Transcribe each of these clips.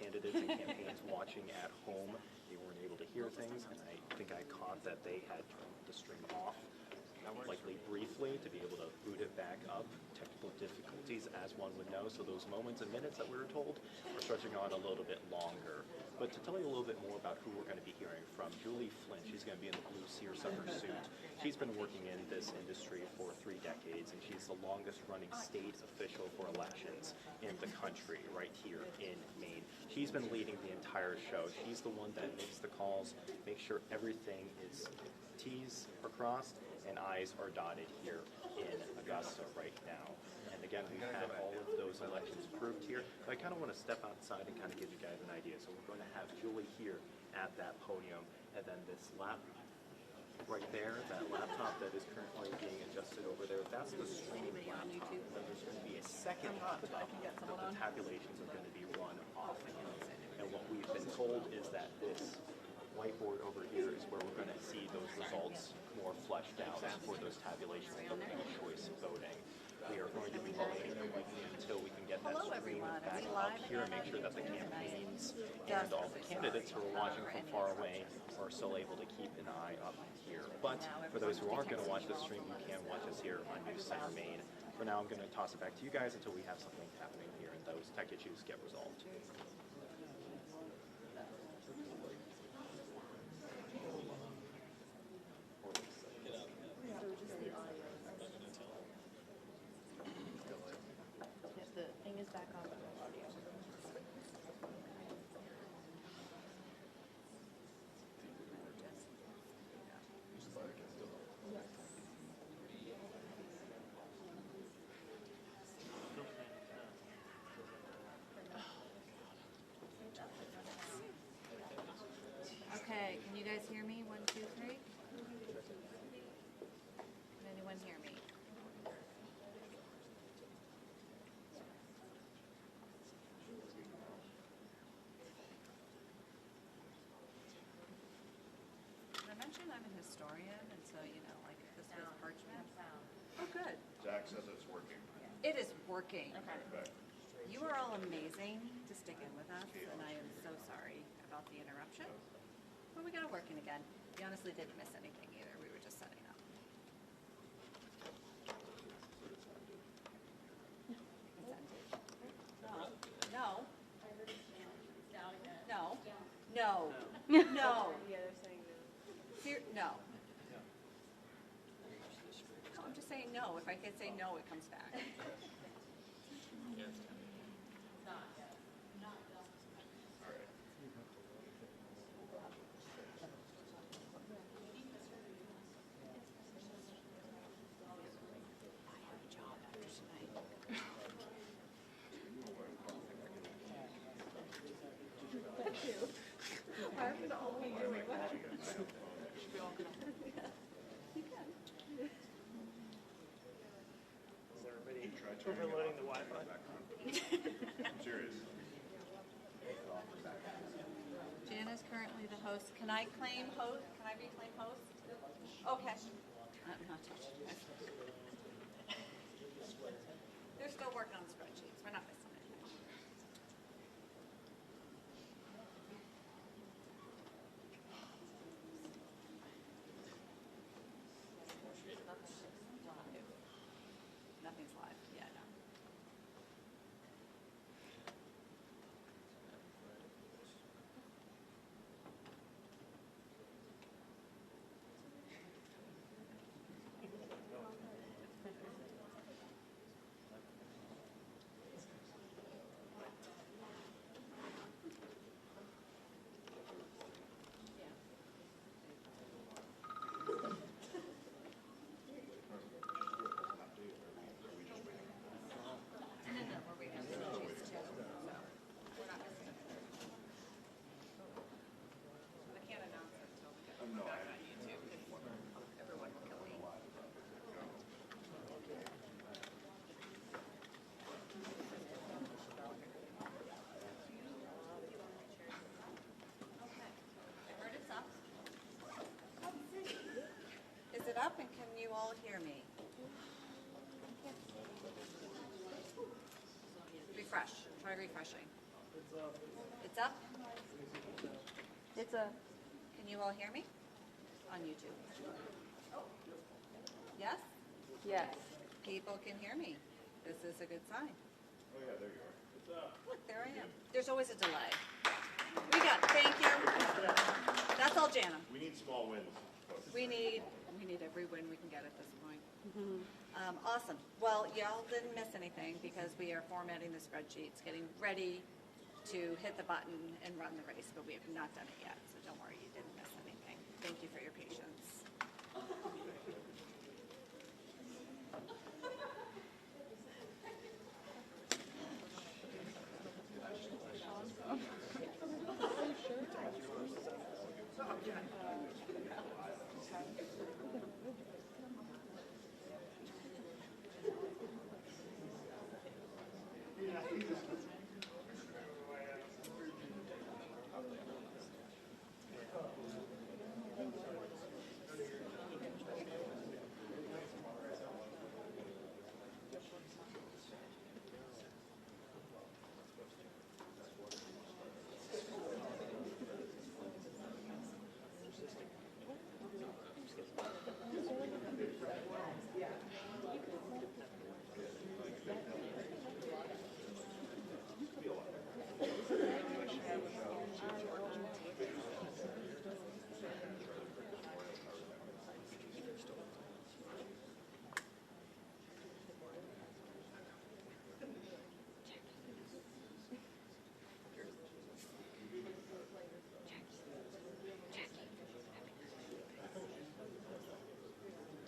candidates and campaigns watching at home, they weren't able to hear things, and I think I caught that they had turned the stream off, likely briefly, to be able to boot it back up. Technical difficulties, as one would know, so those moments and minutes that we were told are stretching on a little bit longer. But to tell you a little bit more about who we're going to be hearing from, Julie Flynn, she's going to be in the blue seersucker suit. She's been working in this industry for 3 decades, and she's the longest running state official for elections in the country, right here in Maine. She's been leading the entire show. She's the one that makes the calls, makes sure everything is T's are crossed and I's are dotted here in Augusta right now. And again, we've had all of those elections approved here. But I kind of want to step outside and kind of give you guys an idea. So we're going to have Julie here at that podium, and then this lap right there, that laptop that is currently being adjusted over there, that's the streaming laptop. Then there's going to be a second laptop that the tabulations are going to be run off of. And what we've been told is that this whiteboard over here is where we're going to see those results more fleshed out for those tabulations of the choice voting. We are going to be delaying it until we can get that screen back up here and make sure that the campaigns and all the candidates who are watching from far away are still able to keep an eye up here. But for those who aren't going to watch the stream, you can watch us here on News Center Maine. For now, I'm going to toss it back to you guys until we have something happening here and those tech issues get resolved. Back on the audio. Okay, can you guys hear me? 1, 2, 3. Can anyone hear me? I'm a historian, and so, you know, like if this was parchment. Oh, good. Zach says it's working. It is working. Okay. You are all amazing to stick in with us, and I am so sorry about the interruption. But we got it working again. We honestly didn't miss anything either. We were just setting up. No. No. No. No. Yeah, they're saying no. No. I'm just saying no. If I could say no, it comes back. Overloading the Wi-Fi. I'm serious. Jan is currently the host. Can I claim host? Can I reclaim host? Okay. I'm not touching it. They're still working on spreadsheets. We're not missing anything. Nothing's live. Yeah, no. Is it up and can you all hear me? Refresh. Try refreshing. It's up? It's a, Can you all hear me? On YouTube. Yes? yes. People can hear me. This is a good sign. Oh, yeah, there you are. Look, there I am. There's always a delay. Thank you. That's all Jana. We need small wins. We need every win we can get at this point. Awesome. Well, y'all didn't miss anything because we are formatting the spreadsheets, getting ready to hit the button and run the race, but we have not done it yet, so don't worry, you didn't miss anything. Thank you for your patience.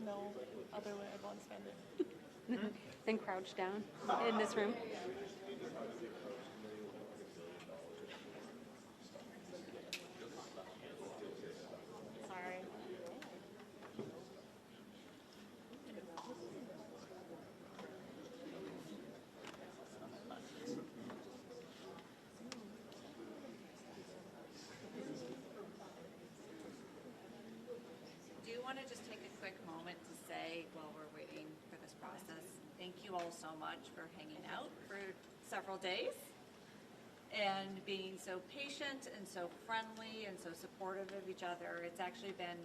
No other way I'd want to spend it. Then crouch down in this room. Sorry. Do you want to just take a quick moment to say, while we're waiting for this process, thank you all so much for hanging out for several days and being so patient and so friendly and so supportive of each other. It's actually been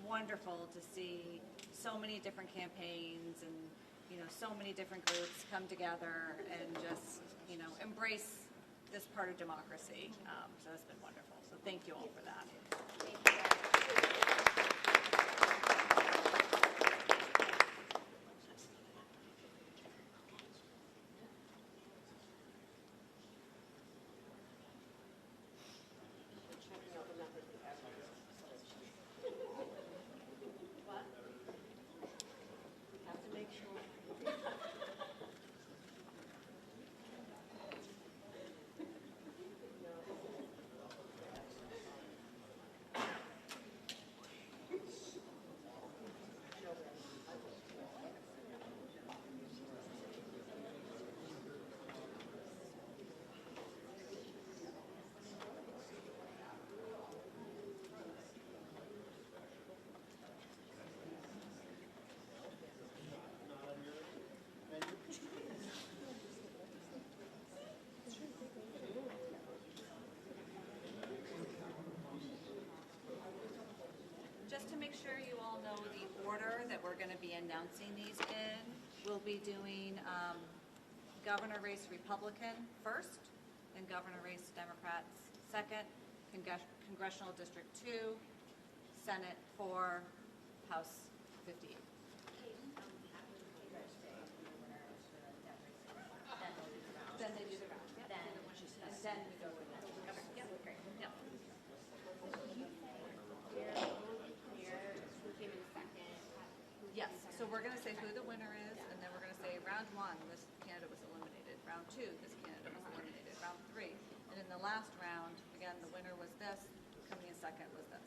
wonderful to see so many different campaigns and, so many different groups come together and just, embrace this part of democracy. So it's been wonderful. So thank you all for that. Just to make sure you all know the order that we're going to be announcing these in, we'll be doing governor race Republican first, then governor race Democrats second, Congressional District 2, Senate 4, House 58. Then they do the round. Yep. Then we go with that. Okay. Yep. Great. Yep. Yes, so we're going to say who the winner is, and then we're going to say round 1, this candidate was eliminated. Round 2, this candidate was eliminated. Round 3, and in the last round, again, the winner was this, coming in second was this.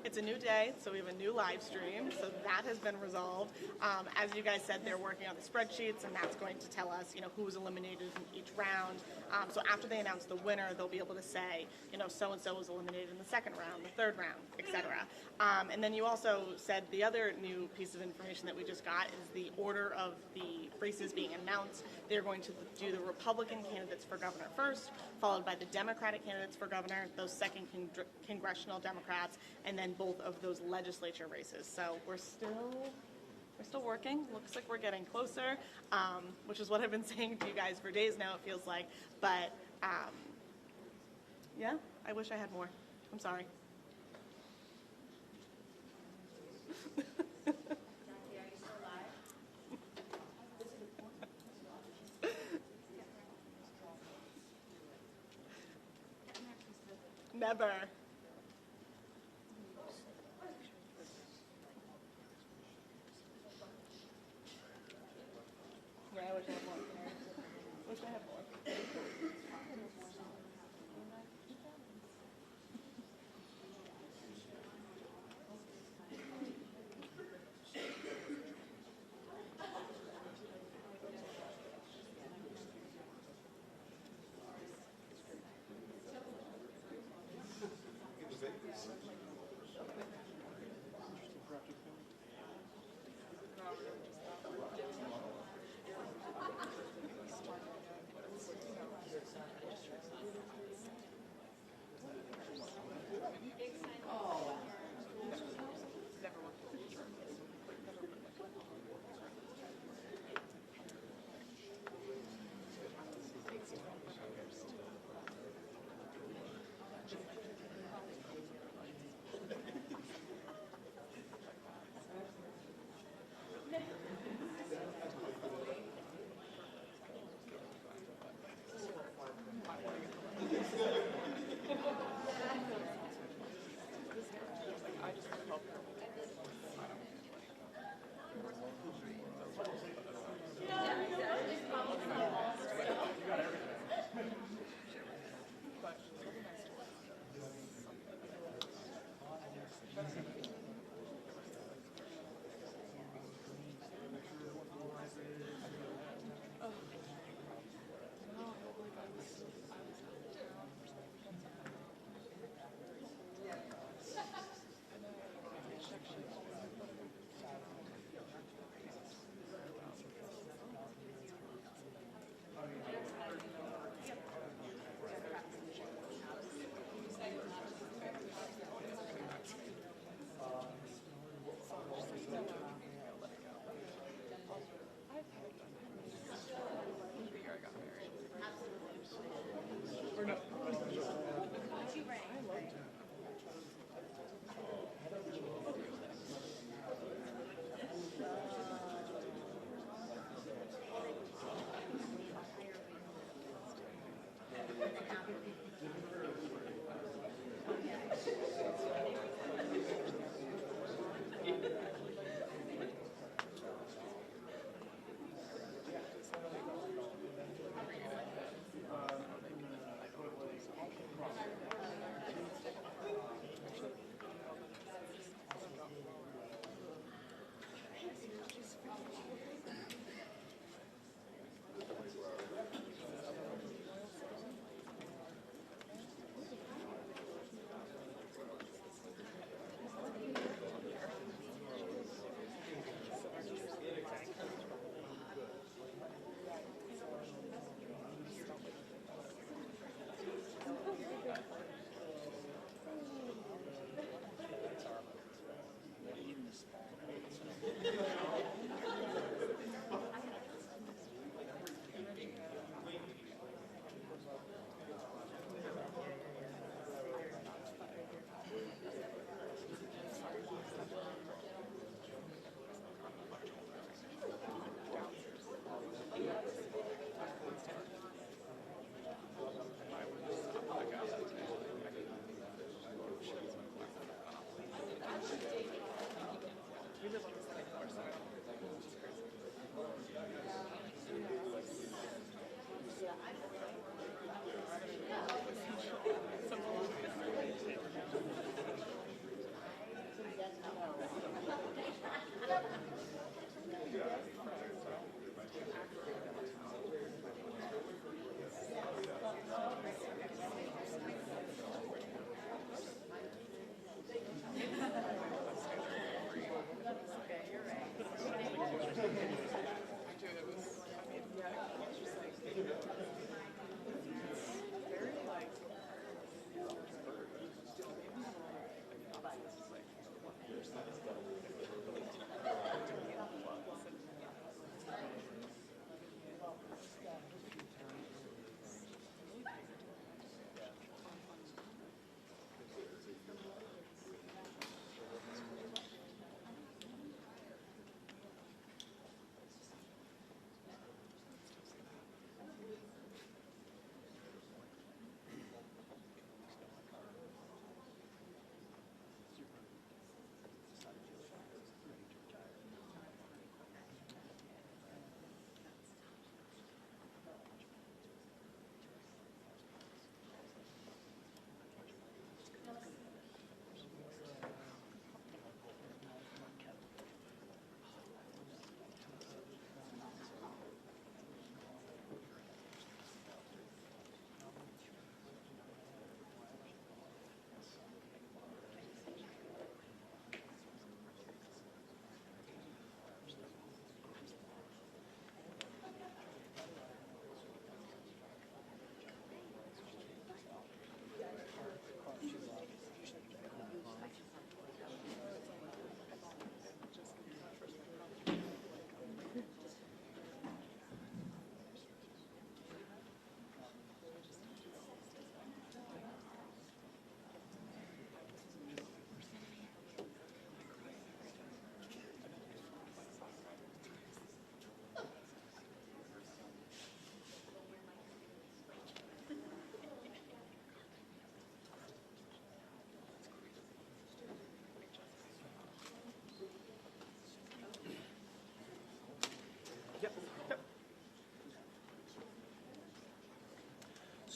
It's a new day, so we have a new live stream, so that has been resolved. As you guys said, they're working on the spreadsheets, and that's going to tell us, who's eliminated in each round. So after they announce the winner, they'll be able to say, so-and-so was eliminated in the second round, the third round, etc. And then you also said the other new piece of information that we just got is the order of the races being announced. They're going to do the Republican candidates for governor first, followed by the Democratic candidates for governor, those second congressional Democrats, and then both of those legislature races. So we're still working. Looks like we're getting closer, which is what I've been saying to you guys for days now, it feels like. But yeah, I wish I had more. I'm sorry. Never. Yeah, I wish I had more. Wish I had more.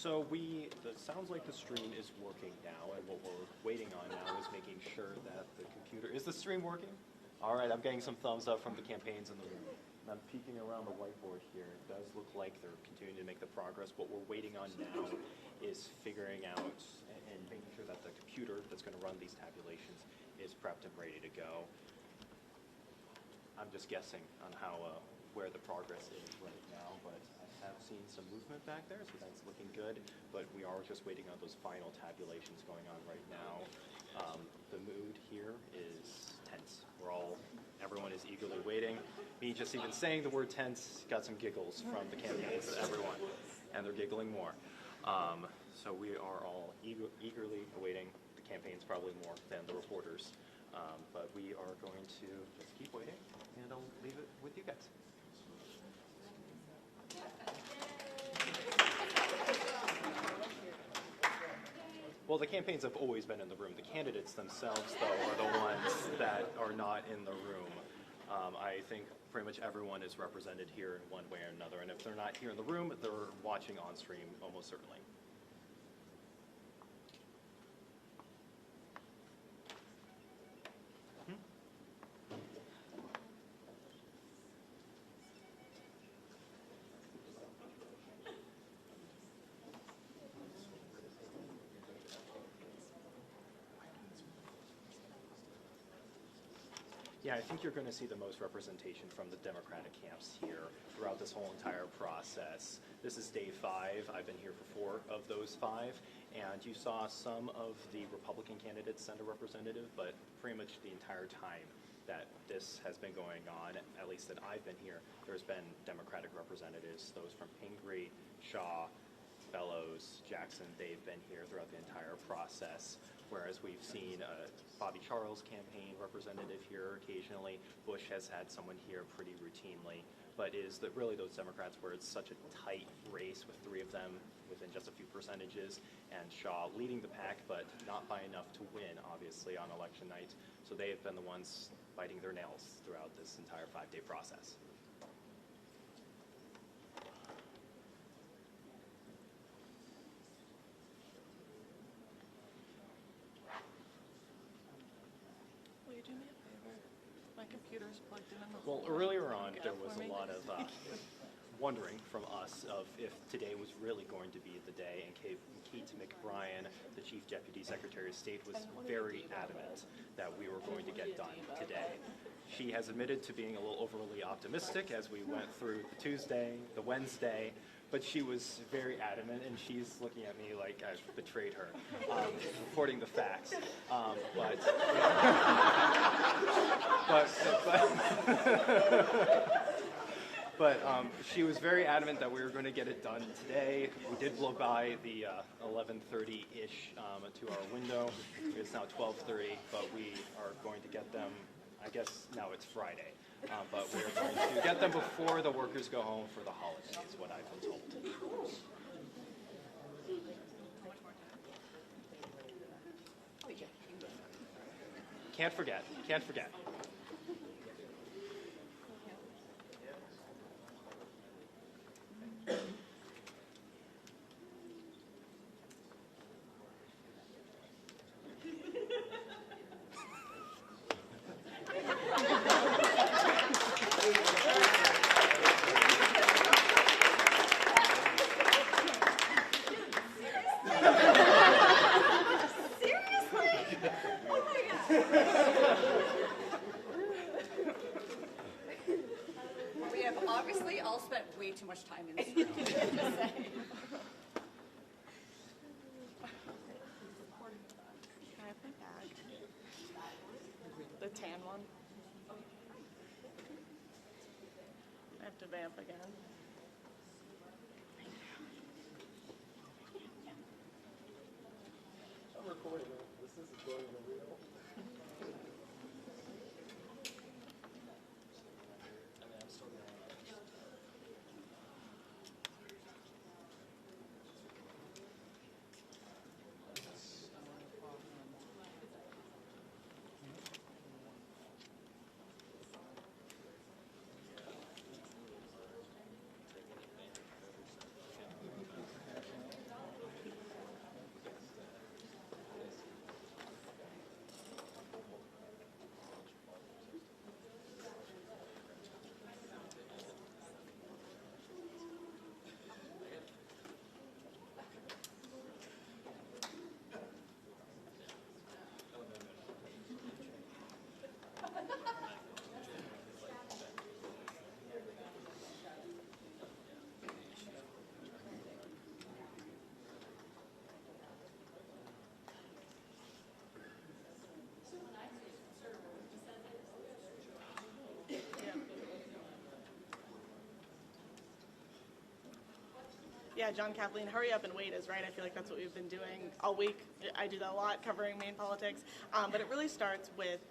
So it sounds like the stream is working now, and what we're waiting on now is making sure that the computer, is the stream working? All right, I'm getting some thumbs up from the campaigns in the room. And I'm peeking around the whiteboard here. It does look like they're continuing to make the progress. What we're waiting on now is figuring out and making sure that the computer that's going to run these tabulations is prepped and ready to go. I'm just guessing on where the progress is right now, but I have seen some movement back there, so that's looking good. But we are just waiting on those final tabulations going on right now. The mood here is tense. Everyone is eagerly waiting. Me just even saying the word tense got some giggles from the campaigns, everyone, and they're giggling more. So we are all eagerly awaiting the campaigns, probably more than the reporters. But we are going to just keep waiting, and I'll leave it with you guys. Well, the campaigns have always been in the room. The candidates themselves, though, are the ones that are not in the room. I think pretty much everyone is represented here in one way or another, and if they're not here in the room, they're watching on stream, almost certainly. Yeah, I think you're going to see the most representation from the Democratic camps here throughout this whole entire process. This is day 5. I've been here for 4 of those 5, and you saw some of the Republican candidates send a representative, but pretty much the entire time that this has been going on, at least that I've been here, there's been Democratic representatives, those from Pingree, Shaw, Bellows, Jackson. They've been here throughout the entire process. Whereas we've seen Bobby Charles' campaign representative here occasionally. Bush has had someone here pretty routinely. But it is really those Democrats where it's such a tight race with 3 of them within just a few percentages, and Shaw leading the pack, but not by enough to win, obviously, on election night. So they have been the ones biting their nails throughout this entire 5-day process. Do me a favor. My computer's plugged in the Well, earlier on, there was a lot of wondering from us of if today was really going to be the day, and Kate McBrien, the Chief Deputy Secretary of State, was very adamant that we were going to get done today. She has admitted to being a little overly optimistic as we went through the Tuesday, the Wednesday, but she was very adamant, and she's looking at me like I've betrayed her, reporting the facts. But she was very adamant that we were going to get it done today. We did blow by the 11:30-ish to our window. It's now 12:30, but we are going to get them. I guess now it's Friday, but we're going to get them before the workers go home for the holiday, is what I've been told. Can't forget, can't forget. We have obviously all spent way too much time in this room, just saying. Can I have my bag? The tan one? I have to vamp again. I'm recording it. This is going to real. Yeah, John, Kathleen, hurry up and wait is right. I feel like that's what we've been doing all week. I do that a lot, covering Maine politics. But it really starts with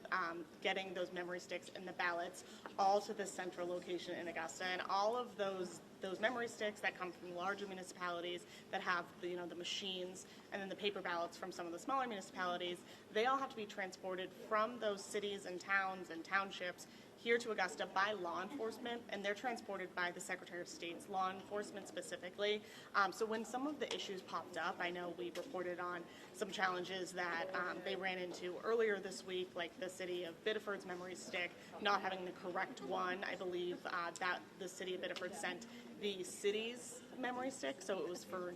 getting those memory sticks and the ballots all to the central location in Augusta. And all of those memory sticks that come from larger municipalities that have the machines, and then the paper ballots from some of the smaller municipalities, they all have to be transported from those cities and towns and townships here to Augusta by law enforcement, and they're transported by the Secretary of State's law enforcement specifically. So when some of the issues popped up, I know we reported on some challenges that they ran into earlier this week, like the city of Biddeford's memory stick not having the correct one. I believe that the city of Biddeford sent the city's memory stick, so it was for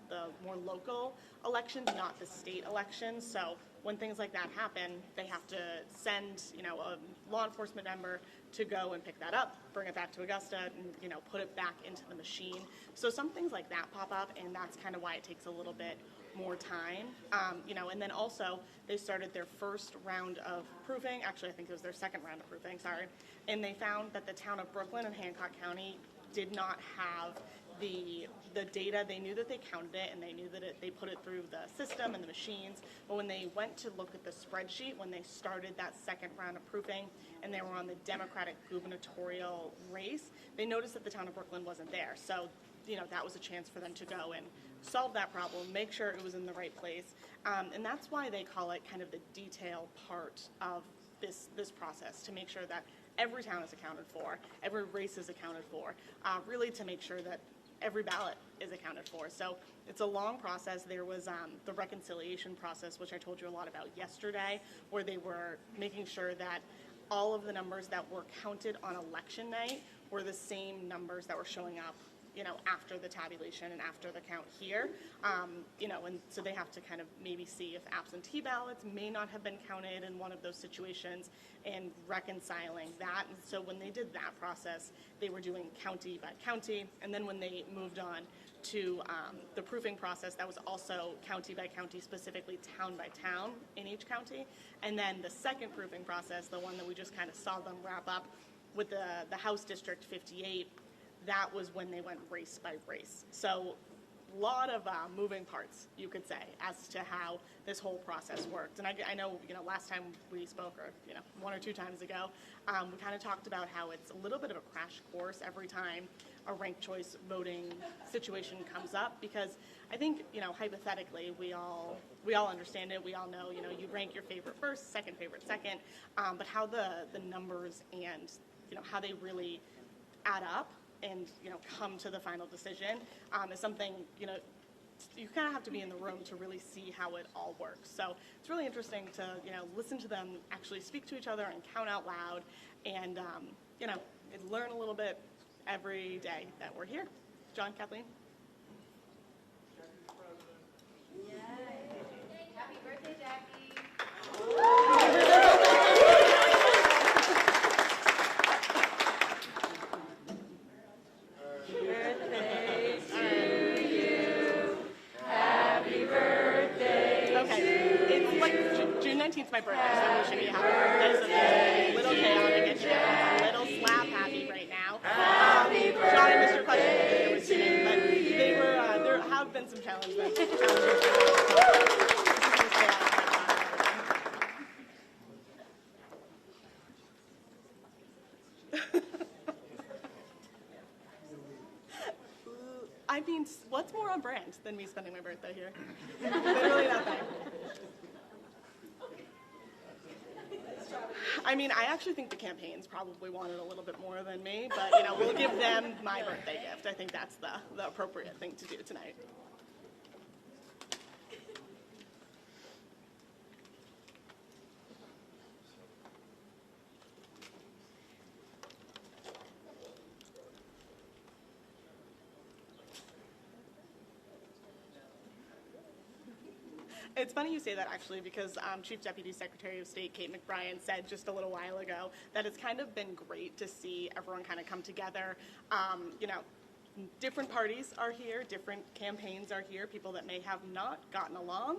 the more local elections, not the state elections. So when things like that happen, they have to send a law enforcement member to go and pick that up, bring it back to Augusta, and put it back into the machine. So some things like that pop up, and that's kind of why it takes a little bit more time. And then also they started their first round of proofing. Actually, I think it was their second round of proofing. Sorry, and they found that the town of Brooklyn and Hancock County did not have the data. They knew that they counted it, and they knew that they put it through the system and the machines, but when they went to look at the spreadsheet, when they started that second round of proofing and they were on the Democratic gubernatorial race, they noticed that the town of Brooklyn wasn't there. So that was a chance for them to go and solve that problem, make sure it was in the right place, and that's why they call it kind of the detail part of this process, to make sure that every town is accounted for, every race is accounted for, really to make sure that every ballot is accounted for. So it's a long process. There was the reconciliation process, which I told you a lot about yesterday, where they were making sure that all of the numbers that were counted on election night were the same numbers that were showing up after the tabulation and after the count here. And so they have to kind of maybe see if absentee ballots may not have been counted in one of those situations and reconciling that. And so when they did that process, they were doing county by county. And then when they moved on to the proofing process, that was also county by county, specifically town by town in each county. And then the second proofing process, the one that we just kind of saw them wrap up with the House District 58, that was when they went race by race. So a lot of moving parts, you could say, as to how this whole process worked. And I know, last time we spoke, or, one or two times ago, we kind of talked about how it's a little bit of a crash course every time a ranked choice voting situation comes up, because I think, hypothetically, we all understand it. We all know, you rank your favorite first, second favorite second, but how the numbers and, how they really add up and come to the final decision is something you kind of have to be in the room to really see how it all works. So it's really interesting to listen to them actually speak to each other and count out loud, and learn a little bit every day that we're here. John, Kathleen. Yay! Happy birthday, Jackie! June 19th is my birthday, so I'm wishing you a happy birthday. So there's a little chaotic at you. A little slap happy right now. John and Mr. Question they were singing, but they were, there have been some challenges. I mean, what's more on brand than me spending my birthday here? Literally nothing. I mean, I actually think the campaigns probably wanted a little bit more than me, but we'll give them my birthday gift. I think that's the appropriate thing to do tonight. It's funny you say that, actually, because Chief Deputy Secretary of State Kate McBrien said just a little while ago that it's kind of been great to see everyone kind of come together. Different parties are here, different campaigns are here, people that may have not gotten along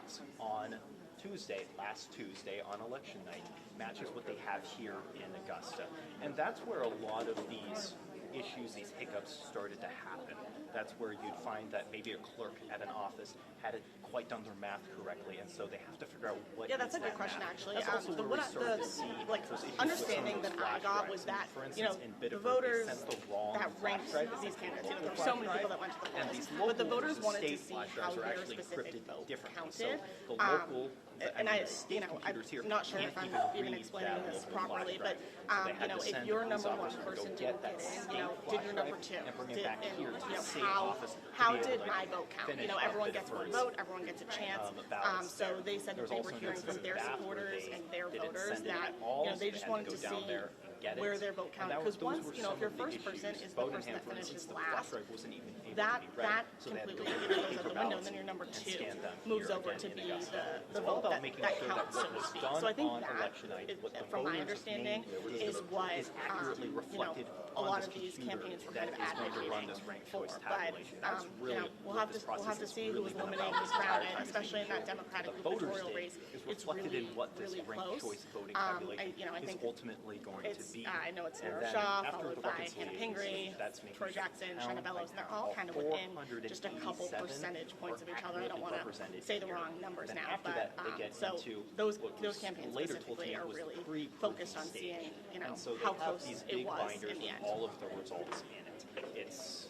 box on Tuesday, last Tuesday on election night, matches what they have here in Augusta. And that's where a lot of these issues, these hiccups started to happen. That's where you'd find that maybe a clerk at an office hadn't quite done their math correctly, and so they have to figure out what Yeah, that's is a good that question, math. actually. That's also The, where we what I- started the to see like those issues understanding with that some of I those got flash was drives. that For you know instance, in the Biddeford, voters they sent the wrong that ranked flash drive. these candidates. You know, there were Flash so many drive. people that went to the And polls, these but the local voters versus wanted to state see flash how drives are their actually specific encrypted vote differently. counted. So the local, And the I, state you know, I'm computers here not sure can't if I'm even read explaining that this local flash properly, drive. but So they had you to know, if send your a number police one officer to go person get didn't that get in, you state know, flash did your drive number two? and bring it Did, back and, here to you the know, same office to how be able did to my vote count? finish You know, up everyone gets one Biddeford's, vote, everyone gets a chance. ballots So there. they said There that was they were also an hearing from instance their of that where supporters they and their didn't voters send it that at all, you know so they they just had wanted go to down see there get it. where their vote And counted. that Because those once, were you know, if some your of the first issues. person is the person Bodenham, that for instance, finishes the last, flush drive wasn't even able that to be read, that so they had to completely go goes paper out the window, ballots and then your number and two scan them moves here over again to in be Augusta. the It's all vote about that, making that sure counts, that so what to was speak. done So I think on that, election night, what the from my voters understanding, named there is what is accurately reflected a on lot this of these computer campaigns were that kind of is going to run advocating this ranked for. choice But tabulation. That's really we'll what have this to process see has who really was been eliminated about this this round, entire and time, is especially in making that sure Democratic that the voters' gubernatorial day race, is it's reflected really, in what this really ranked close. choice voting I tabulation is think ultimately going to be. I know it's And Nora then Shaw, after followed the by Hannah reconciliation Pingree, stage, that's making Troy sure Jackson, town Shanna Bellows, and they're all kind of within just a couple 487 percentage points of each other. I don't are want to represented say the here. wrong numbers Then now, after but that, they get so into those what was campaigns later told to specifically me are was really pre-proofing focused on stage. seeing, And so they how have close these it big was binders in the with end. all of the results in it. It's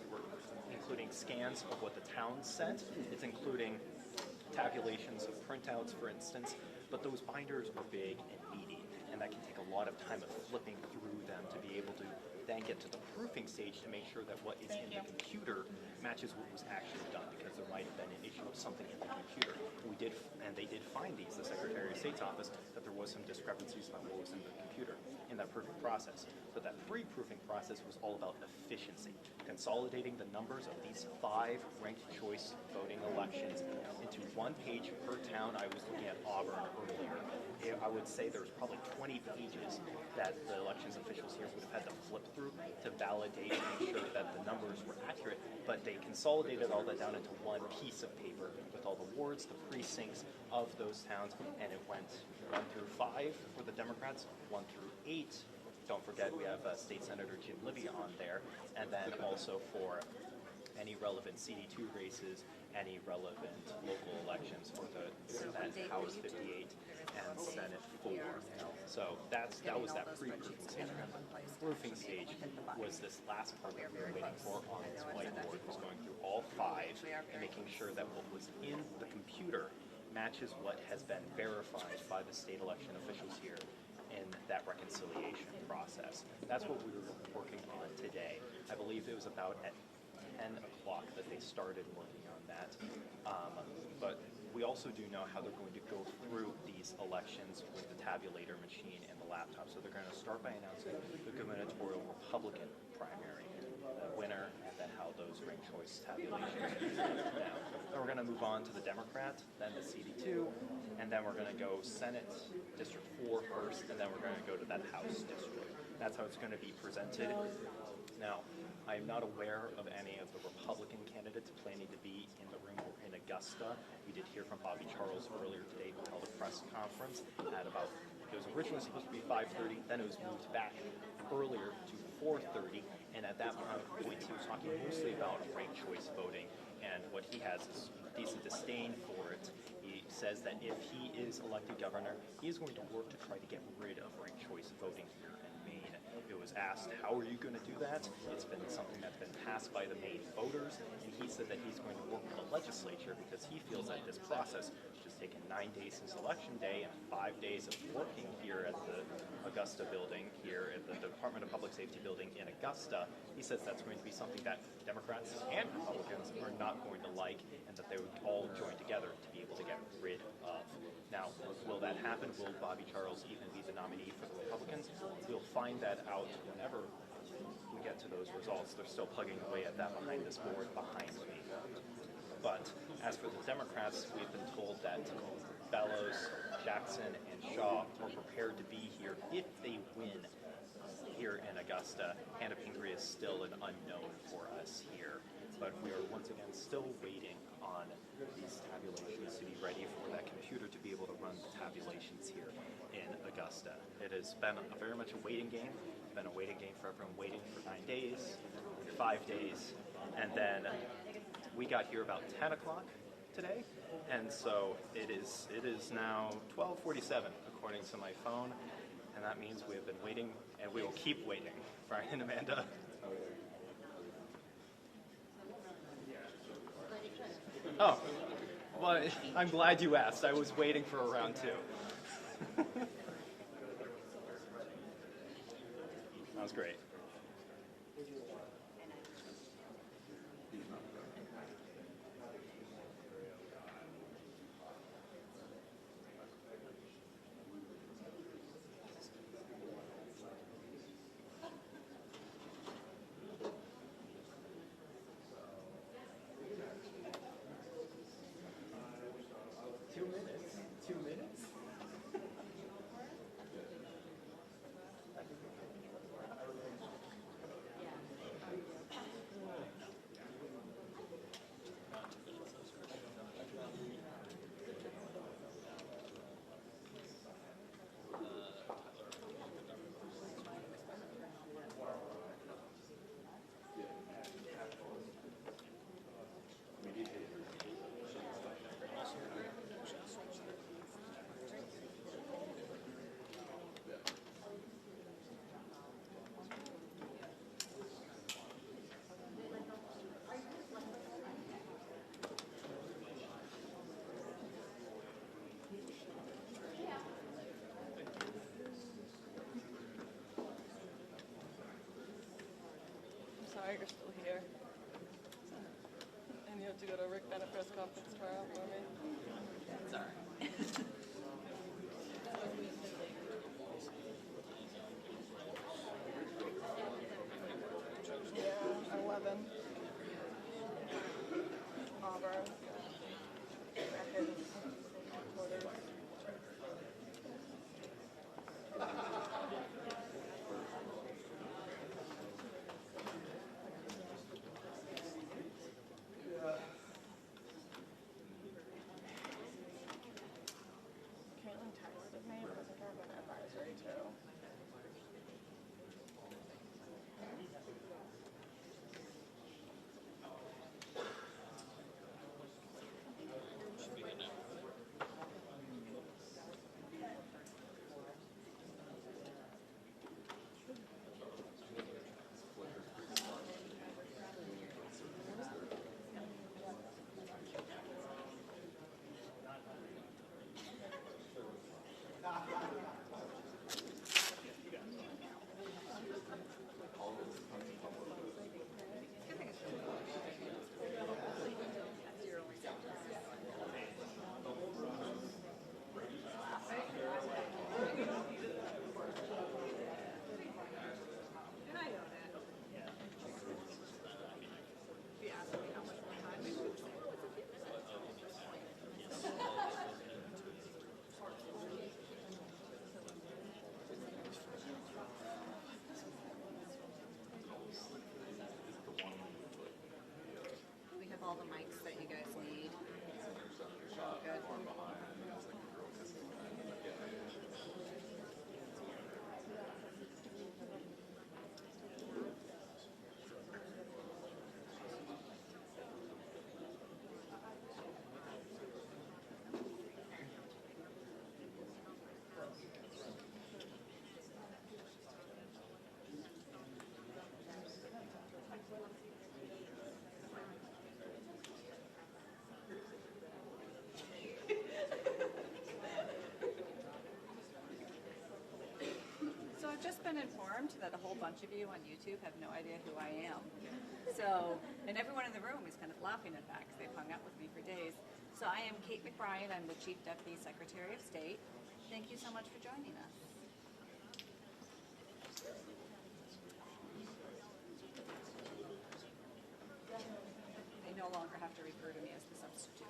including scans of what the town sent. It's including tabulations of printouts, for instance. But those binders are big and meaty, and that can take a lot of time of flipping through them to be able to then get to the proofing stage to make sure that what is in the computer matches what was actually done, because there might have been an issue of something in the computer. They did find these, the Secretary of State's office, that there was some discrepancies about what was in the computer in that proofing process. But that pre-proofing process was all about efficiency, consolidating the numbers of these 5 ranked choice voting elections into one page per town. I was looking at Auburn earlier. I would say there was probably 20 pages that the elections officials here would have had to flip through to validate and make sure that the numbers were accurate, but they consolidated all that down into one piece of paper with all the wards, the precincts of those towns, and it went 1 through 5 for the Democrats, 1 through 8. Don't forget we have State Senator Jim Libby on there, and then also for any relevant CD2 races, any relevant local elections for the Senate, House 58, and Senate 4. So that was that pre-proofing stage. The proofing stage was this last part that we were waiting for on this whiteboard, was going through all 5 and making sure that what was in the computer matches what has been verified by the state election officials here in that reconciliation process. That's what we were working on today. I believe it was about at 10 o'clock that they started working on that. But we also do know how they're going to go through these elections with the tabulator machine and the laptop. So they're going to start by announcing the gubernatorial Republican primary, the winner, and then how those ranked choice tabulations now. Then we're going to move on to the Democrat, then the CD2, and then we're going to go Senate District 4 first, and then we're going to go to that House district. That's how it's going to be presented. Now, I'm not aware of any of the Republican candidates planning to be in the room or in Augusta. We did hear from Bobby Charles earlier today, who held a press conference at about, it was originally supposed to be 5:30, then it was moved back earlier to 4:30, and at that point he was talking mostly about ranked choice voting, and what he has is decent disdain for it. He says that if he is elected governor, he is going to work to try to get rid of ranked choice voting here in Maine. It was asked, how are you going to do that? It's been something that's been passed by the Maine voters, and he said that he's going to work with the legislature because he feels that this process, which has taken 9 days since Election Day and 5 days of working here at the Augusta building, here at the Department of Public Safety building in Augusta, he says that's going to be something that Democrats and Republicans are not going to like, and that they would all join together to be able to get rid of. Now, will that happen? Will Bobby Charles even be the nominee for the Republicans? We'll find that out whenever we get to those results. They're still plugging away at that behind this board behind me. But as for the Democrats, we've been told that Bellows, Jackson, and Shaw are prepared to be here if they win here in Augusta. Hannah Pingree is still an unknown for us here. But we are once again still waiting on these tabulations to be ready for that computer to be able to run the tabulations here in Augusta. It has been very much a waiting game. It's been a waiting game for everyone waiting for 9 days, 5 days, and then we got here about 10 o'clock today, and so it is now 12:47 according to my phone, and that means we have been waiting, and we will keep waiting. Brian and Amanda. Oh, well, I'm glad you asked. I was waiting for a round 2. That was great. why you're still here. And you have to go to Rick Bennett press conference tomorrow for me. Sorry. Yeah, 11. Auburn. Caitlin texted me, but I think I have an advisory too. We have all the mics that you guys need. All good. So I've just been informed that a whole bunch of you on YouTube have no idea who I am. So, and everyone in the room is kind of laughing at that because they've hung out with me for days. So I am Kate McBride. I'm the Chief Deputy Secretary of State. Thank you so much for joining us. They no longer have to refer to me as the substitute.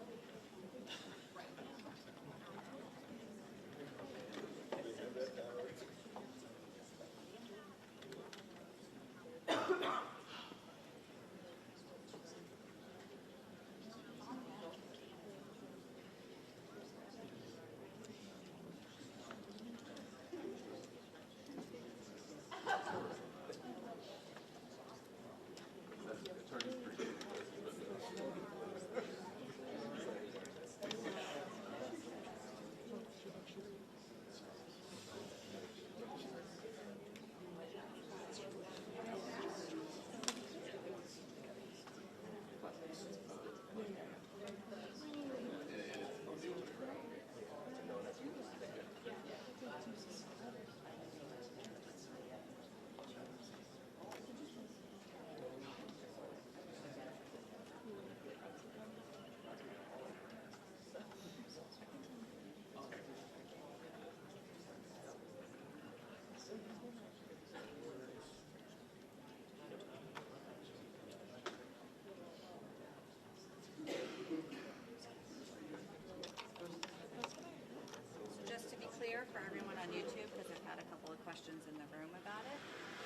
Clear for everyone on YouTube because I've had a couple of questions in the room about it.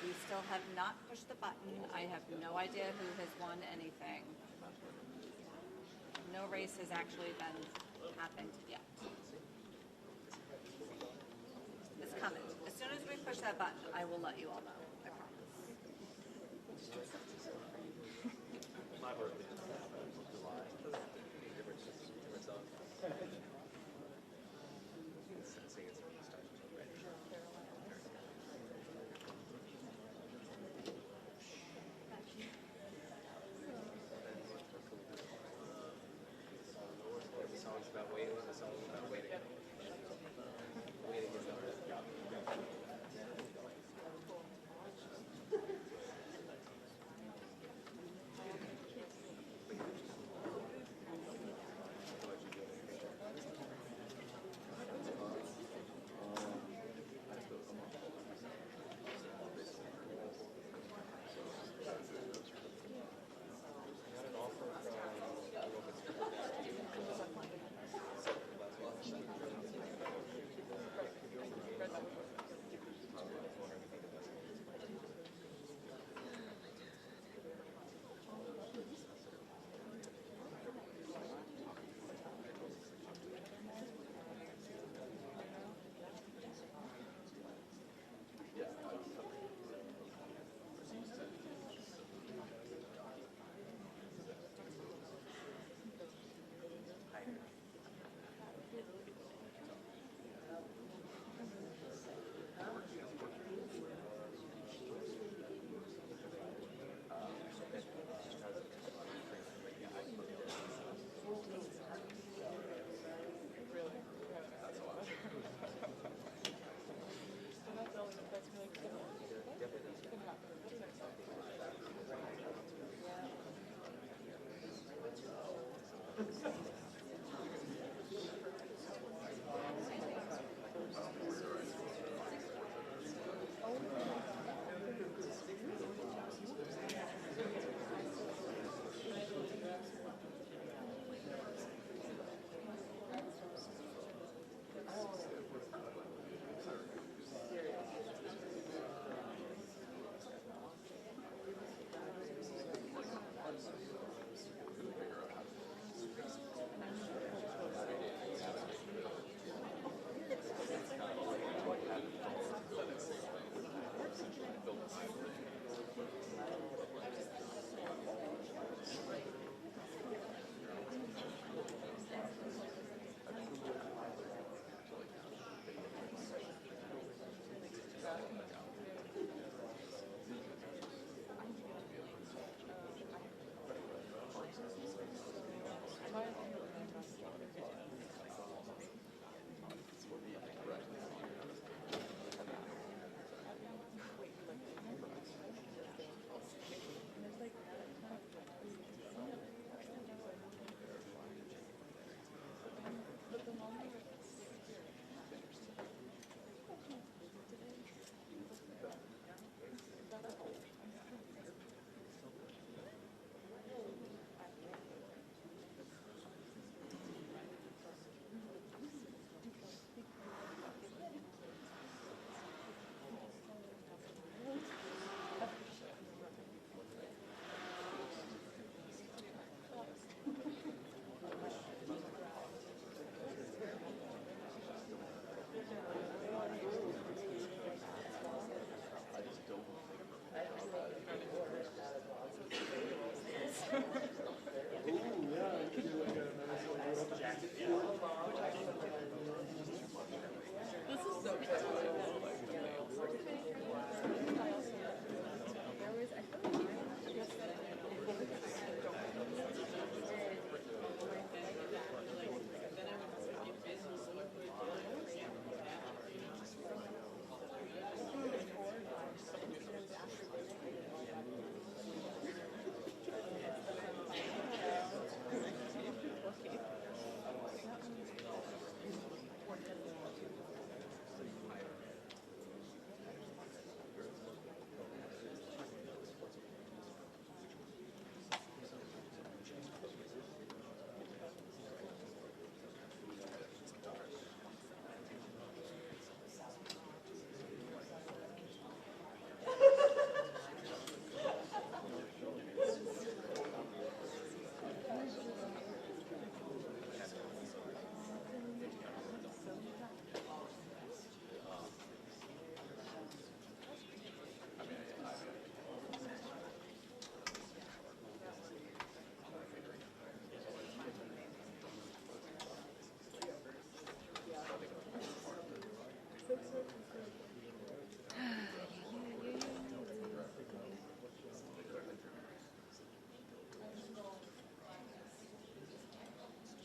We still have not pushed the button. I have no idea who has won anything. No race has actually happened yet. It's coming. As soon as we push that button, I will let you all know. I promise. My birthday is July. Different song. The song's about waiting, the song's about waiting. Waiting is the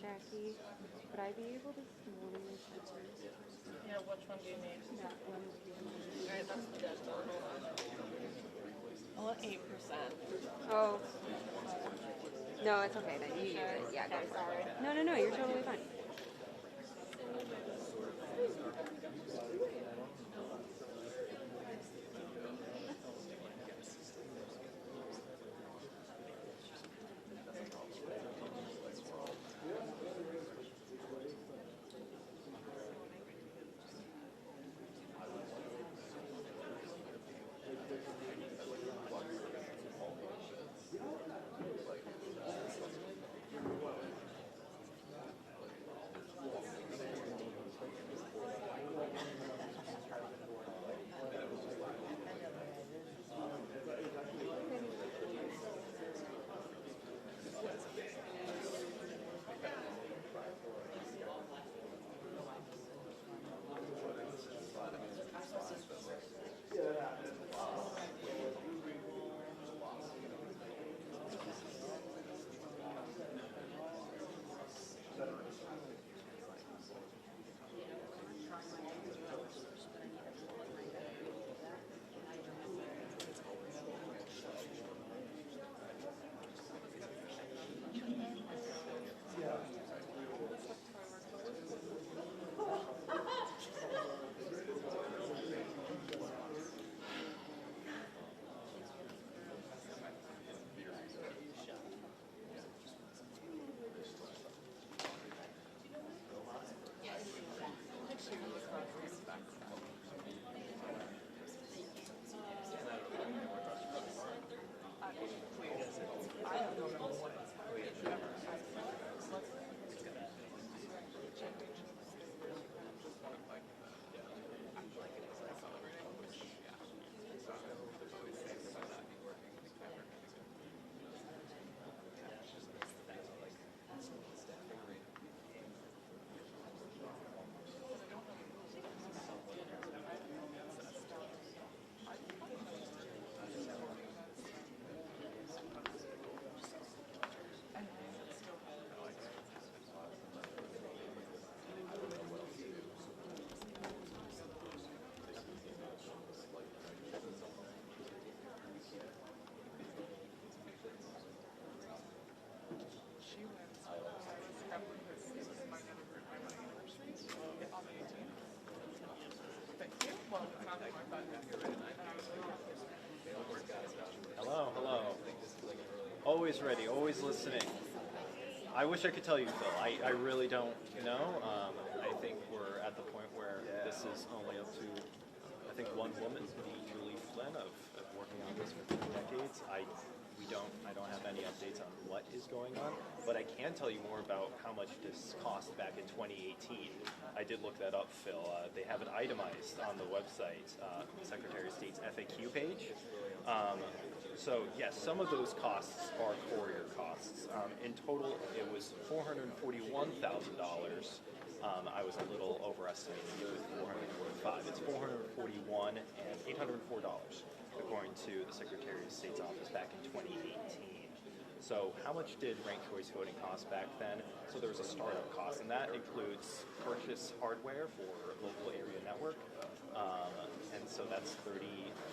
Jackie, would I be able to this morning? Yeah, which one do you need? That one. Alright, that's the dead one. Hold on. 8%. Oh. No, it's okay then. You use it. Yeah, go for it. No, no, no. You're totally fine. Hello, hello. Always ready, always listening. I wish I could tell you, Phil. I really don't know. I think we're at the point where this is only up to, I think, one woman, Julie Flynn, of working on this for 3 decades. I don't have any updates on what is going on, but I can tell you more about how much this cost back in 2018. I did look that up, Phil. They have it itemized on the website, Secretary of State's FAQ page. So yes, some of those costs are courier costs. In total, it was $441,000. I was a little overestimating it with 445. It's 441 and $804, according to the Secretary of State's office back in 2018. So how much did ranked choice voting cost back then? So there was a startup cost, and that includes purchase hardware for local area network. And so that's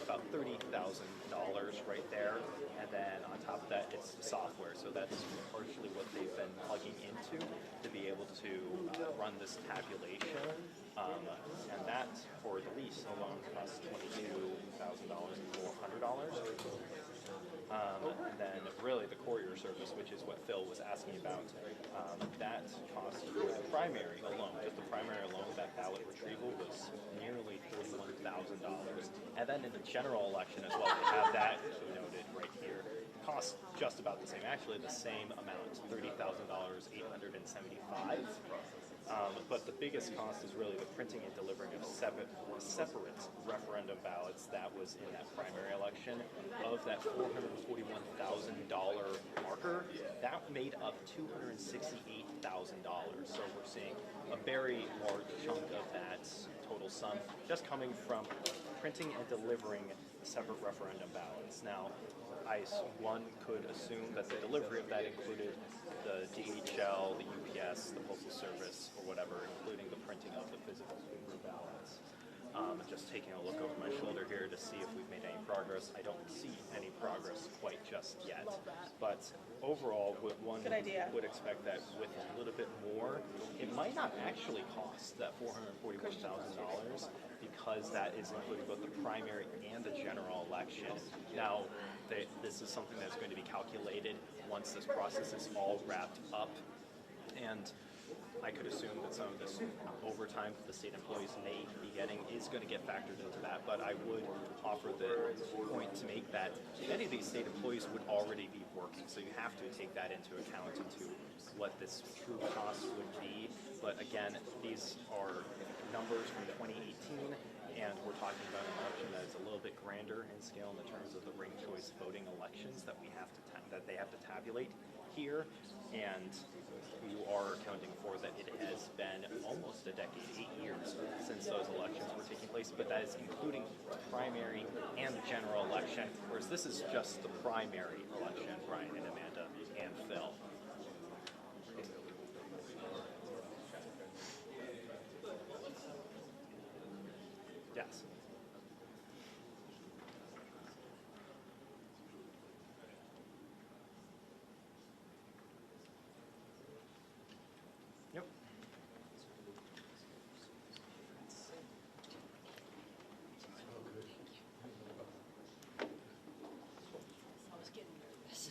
about $30,000 right there. And then on top of that, it's software. So that's partially what they've been plugging into to be able to run this tabulation. And that, for the lease alone, costs $22,400. And then really the courier service, which is what Phil was asking about, that cost for the primary alone, just the primary alone, that ballot retrieval was nearly $41,000. And then in the general election as well, they have that noted right here. It costs just about the same, actually the same amount, $30,875. But the biggest cost is really the printing and delivering of separate referendum ballots that was in that primary election. Of that $441,000 marker, that made up $268,000. So we're seeing a very large chunk of that total sum just coming from printing and delivering separate referendum ballots. Now, one could assume that the delivery of that included the DHL, the UPS, the Postal Service, or whatever, including the printing of the physical paper ballots. Just taking a look over my shoulder here to see if we've made any progress. I don't see any progress quite just yet. But overall, one would expect that with a little bit more, it might not actually cost that $441,000 because that is including both the primary and the general election. Now, this is something that's going to be calculated once this process is all wrapped up. And I could assume that some of this overtime the state employees may be getting is going to get factored into that, but I would offer the point to make that many of these state employees would already be working, so you have to take that into account into what this true cost would be. But again, these are numbers from 2018, and we're talking about an election that is a little bit grander in scale in the terms of the ranked choice voting elections that they have to tabulate here, and you are accounting for that it has been almost a decade, 8 years, since those elections were taking place, but that is including the primary and the general election, whereas this is just the primary election, Brian and Amanda and Phil. Yes. Yep. I was getting nervous.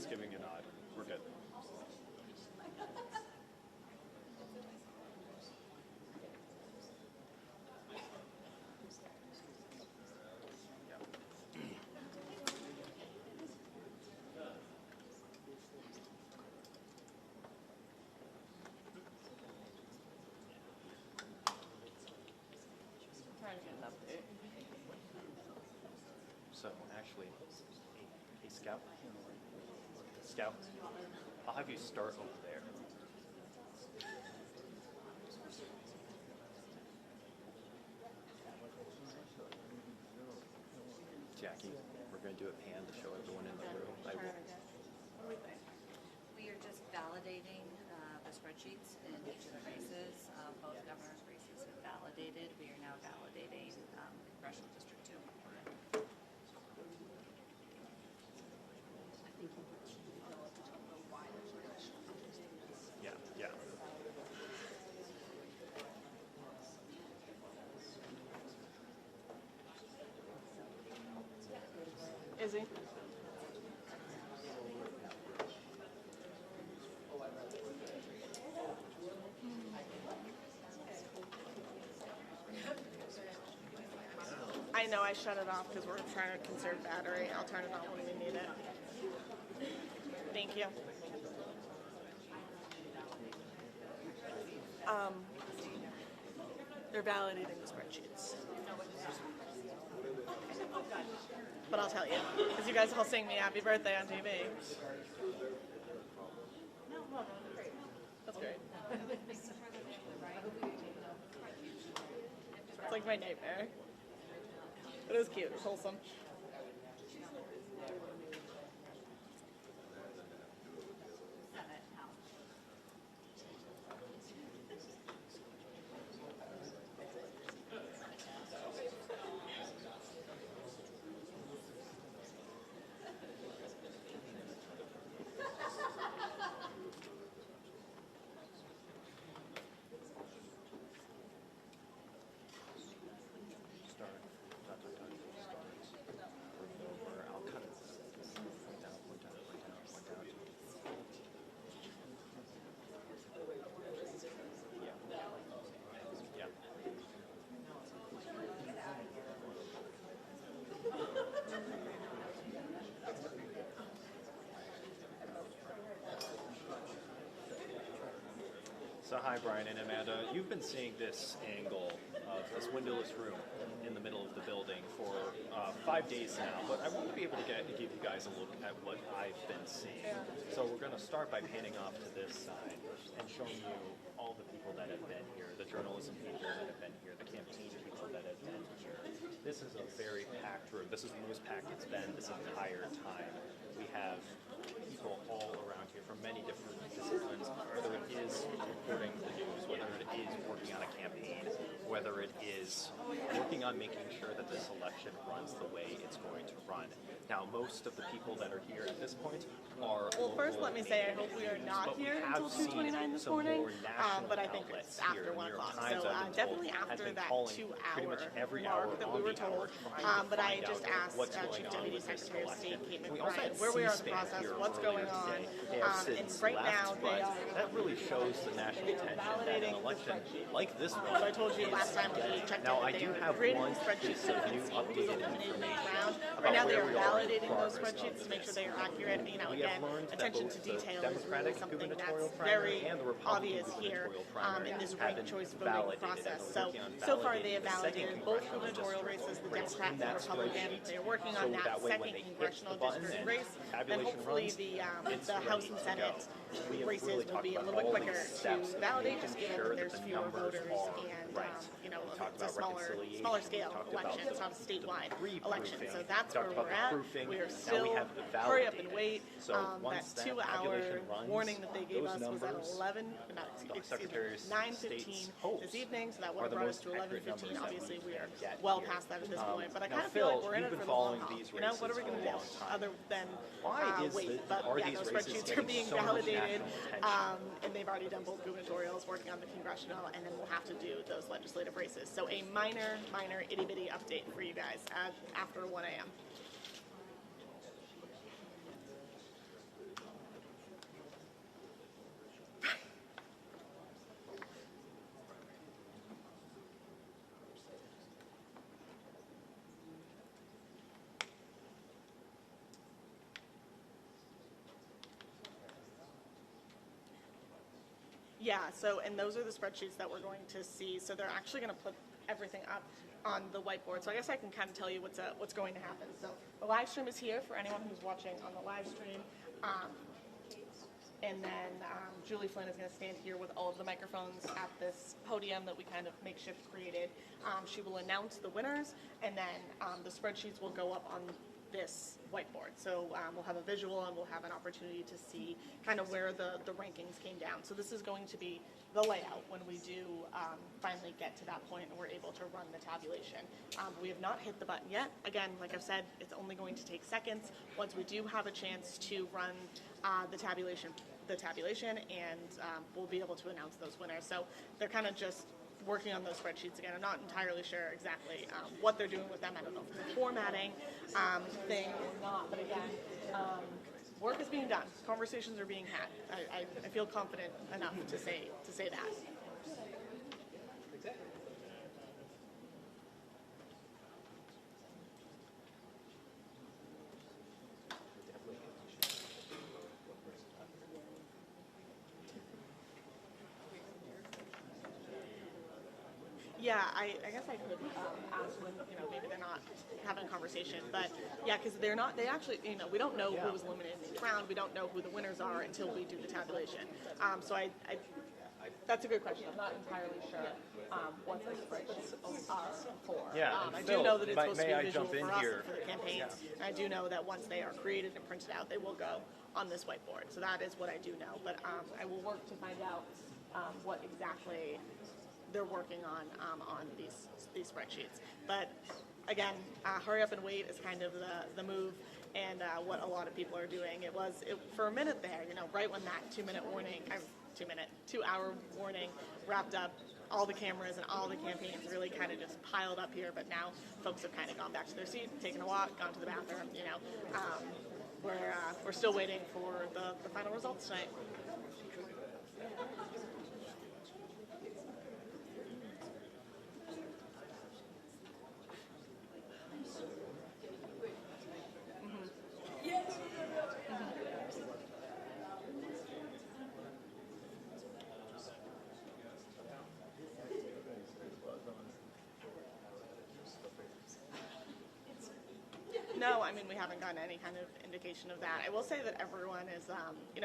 just giving a nod. We're good. Trying to get an update. So actually, hey Scout, Scout, I'll have you start over there. Jackie, we're going to do a pan to show everyone in the room. I will. What do we think? We are just validating the spreadsheets in each of the races. Both governor's races have validated. We are now validating Congressional District 2. Yeah, yeah. Izzy? I know I shut it off because we're trying to conserve battery. I'll turn it on when we need it. Thank you. They're validating the spreadsheets. But I'll tell you, because you guys all sing me happy birthday on TV. That's great. It's like my nightmare. But it was cute. It was wholesome. Senate, House. Start. Dot, dot, dot. Start. Bring it over. I'll cut it. Point down, point down, point down, point down. Yeah. Yeah. So hi, Brian and Amanda. You've been seeing this angle of this windowless room in the middle of the building for 5 days now, but I want to be able to give you guys a look at what I've been seeing. So we're going to start by panning off to this side and showing you all the people that have been here, the journalism people that have been here, the campaign people that have been here. This is a very packed room. This is the most packed it's been this entire time. We have people all around here from many different disciplines, whether it is reporting the news, whether it is working on a campaign, whether it is working on making sure that this election runs the way it's going to run. Now, most of the people that are here at this point are Well, first local let me say I hope we are names, not but we here have until seen 2:29 this some morning, more national but I think outlets it's after here. 1 New York o'clock. Times, So I've been definitely told, has after been that calling 2 pretty hour much every mark hour that on we were the hour told. trying to But I find just out asked what's going Chief on Deputy with this Secretary of election. State Caitlin We also Bryant had where we are in the C-SPAN process, here what's earlier going on, today. They have and since right left, now they but are that really shows the national attention that validating an the election spreadsheet. like this one So I told you is last time we getting. checked Now, in I that they do are have creating one the spreadsheets piece so of we new can see who's updated eliminated each information round. about Right now they where are we are in the validating those progress spreadsheets of to make sure this. they are accurate. You know, We have again, learned that attention both to the detail is really Democratic something gubernatorial that's primary very and the Republican obvious here gubernatorial primary in this have ranked been choice voting validated, process. and So, we're working on so far they have validating the second validated both congressional gubernatorial district races, the race Democrat in and the that Republican. spreadsheet. They're working So on that that way, second when they hit congressional the button district and race. Then tabulation hopefully runs, the it's House ready and to go. Senate We have races really will talked be a about little bit all quicker these steps to of validate, making just given sure that there's the fewer numbers voters are and right. you know, We talked it's a about smaller reconciliation. scale We talked election. about It's not a statewide pre-proofing. election. So We that's talked where about we're the at. proofing. We are Now we still have the hurry up and validated. wait. So once That that 2 hour tabulation runs, warning that they gave those us was at numbers, 11, no, the excuse Secretary me, of 9:15 State's hopes this evening. So that would are have the brought us most to accurate 11:15. numbers that Obviously, we are can get well here. past that at this point. But I Now, kind of feel like Phil, we're in you've it been for the long following haul. these You know, what are we races going to for a do long time. other than Why is wait? the- But are yeah, these those races spreadsheets are getting being so much validated, national attention? and they've already done both gubernatorials, working on the congressional, and then we'll have to do those legislative races. So a minor itty bitty update for you guys after 1 a.m. Yeah, so, and those are the spreadsheets that we're going to see. So they're actually going to put everything up on the whiteboard. So I guess I can kind of tell you what's going to happen. So the live stream is here for anyone who's watching on the live stream. And then Julie Flynn is going to stand here with all of the microphones at this podium that we kind of makeshift created. She will announce the winners, and then the spreadsheets will go up on this whiteboard. So we'll have a visual, and we'll have an opportunity to see kind of where the rankings came down. So this is going to be the layout when we do finally get to that point and we're able to run the tabulation. We have not hit the button yet. Again, like I've said, it's only going to take seconds. Once we do have a chance to run the tabulation, and we'll be able to announce those winners. So they're kind of just working on those spreadsheets again. I'm not entirely sure exactly what they're doing with them. I don't know if it's a formatting thing or not, but again, work is being done. Conversations are being had. I feel confident enough to say that. Yeah, I guess I could ask when, maybe they're not having a conversation, but yeah, because they actually, we don't know who was eliminated in each round. We don't know who the winners are until we do the tabulation. So that's a good question. I'm not entirely sure what the spreadsheets are for. Yeah, I Phil, do know that it's supposed to may be I visual jump in for us here? and for the campaigns. And I do know that once they are created and printed out, they will go on this whiteboard. So that is what I do know. But I will work to find out what exactly they're working on these spreadsheets. But again, hurry up and wait is kind of the move, and what a lot of people are doing. It for a minute there, right when that 2-hour warning wrapped up, all the cameras and all the campaigns really kind of just piled up here. But now folks have kind of gone back to their seat, taken a walk, gone to the bathroom. We're still waiting for the final results tonight. No, I mean, we haven't gotten any kind of indication of that. I will say that everyone is,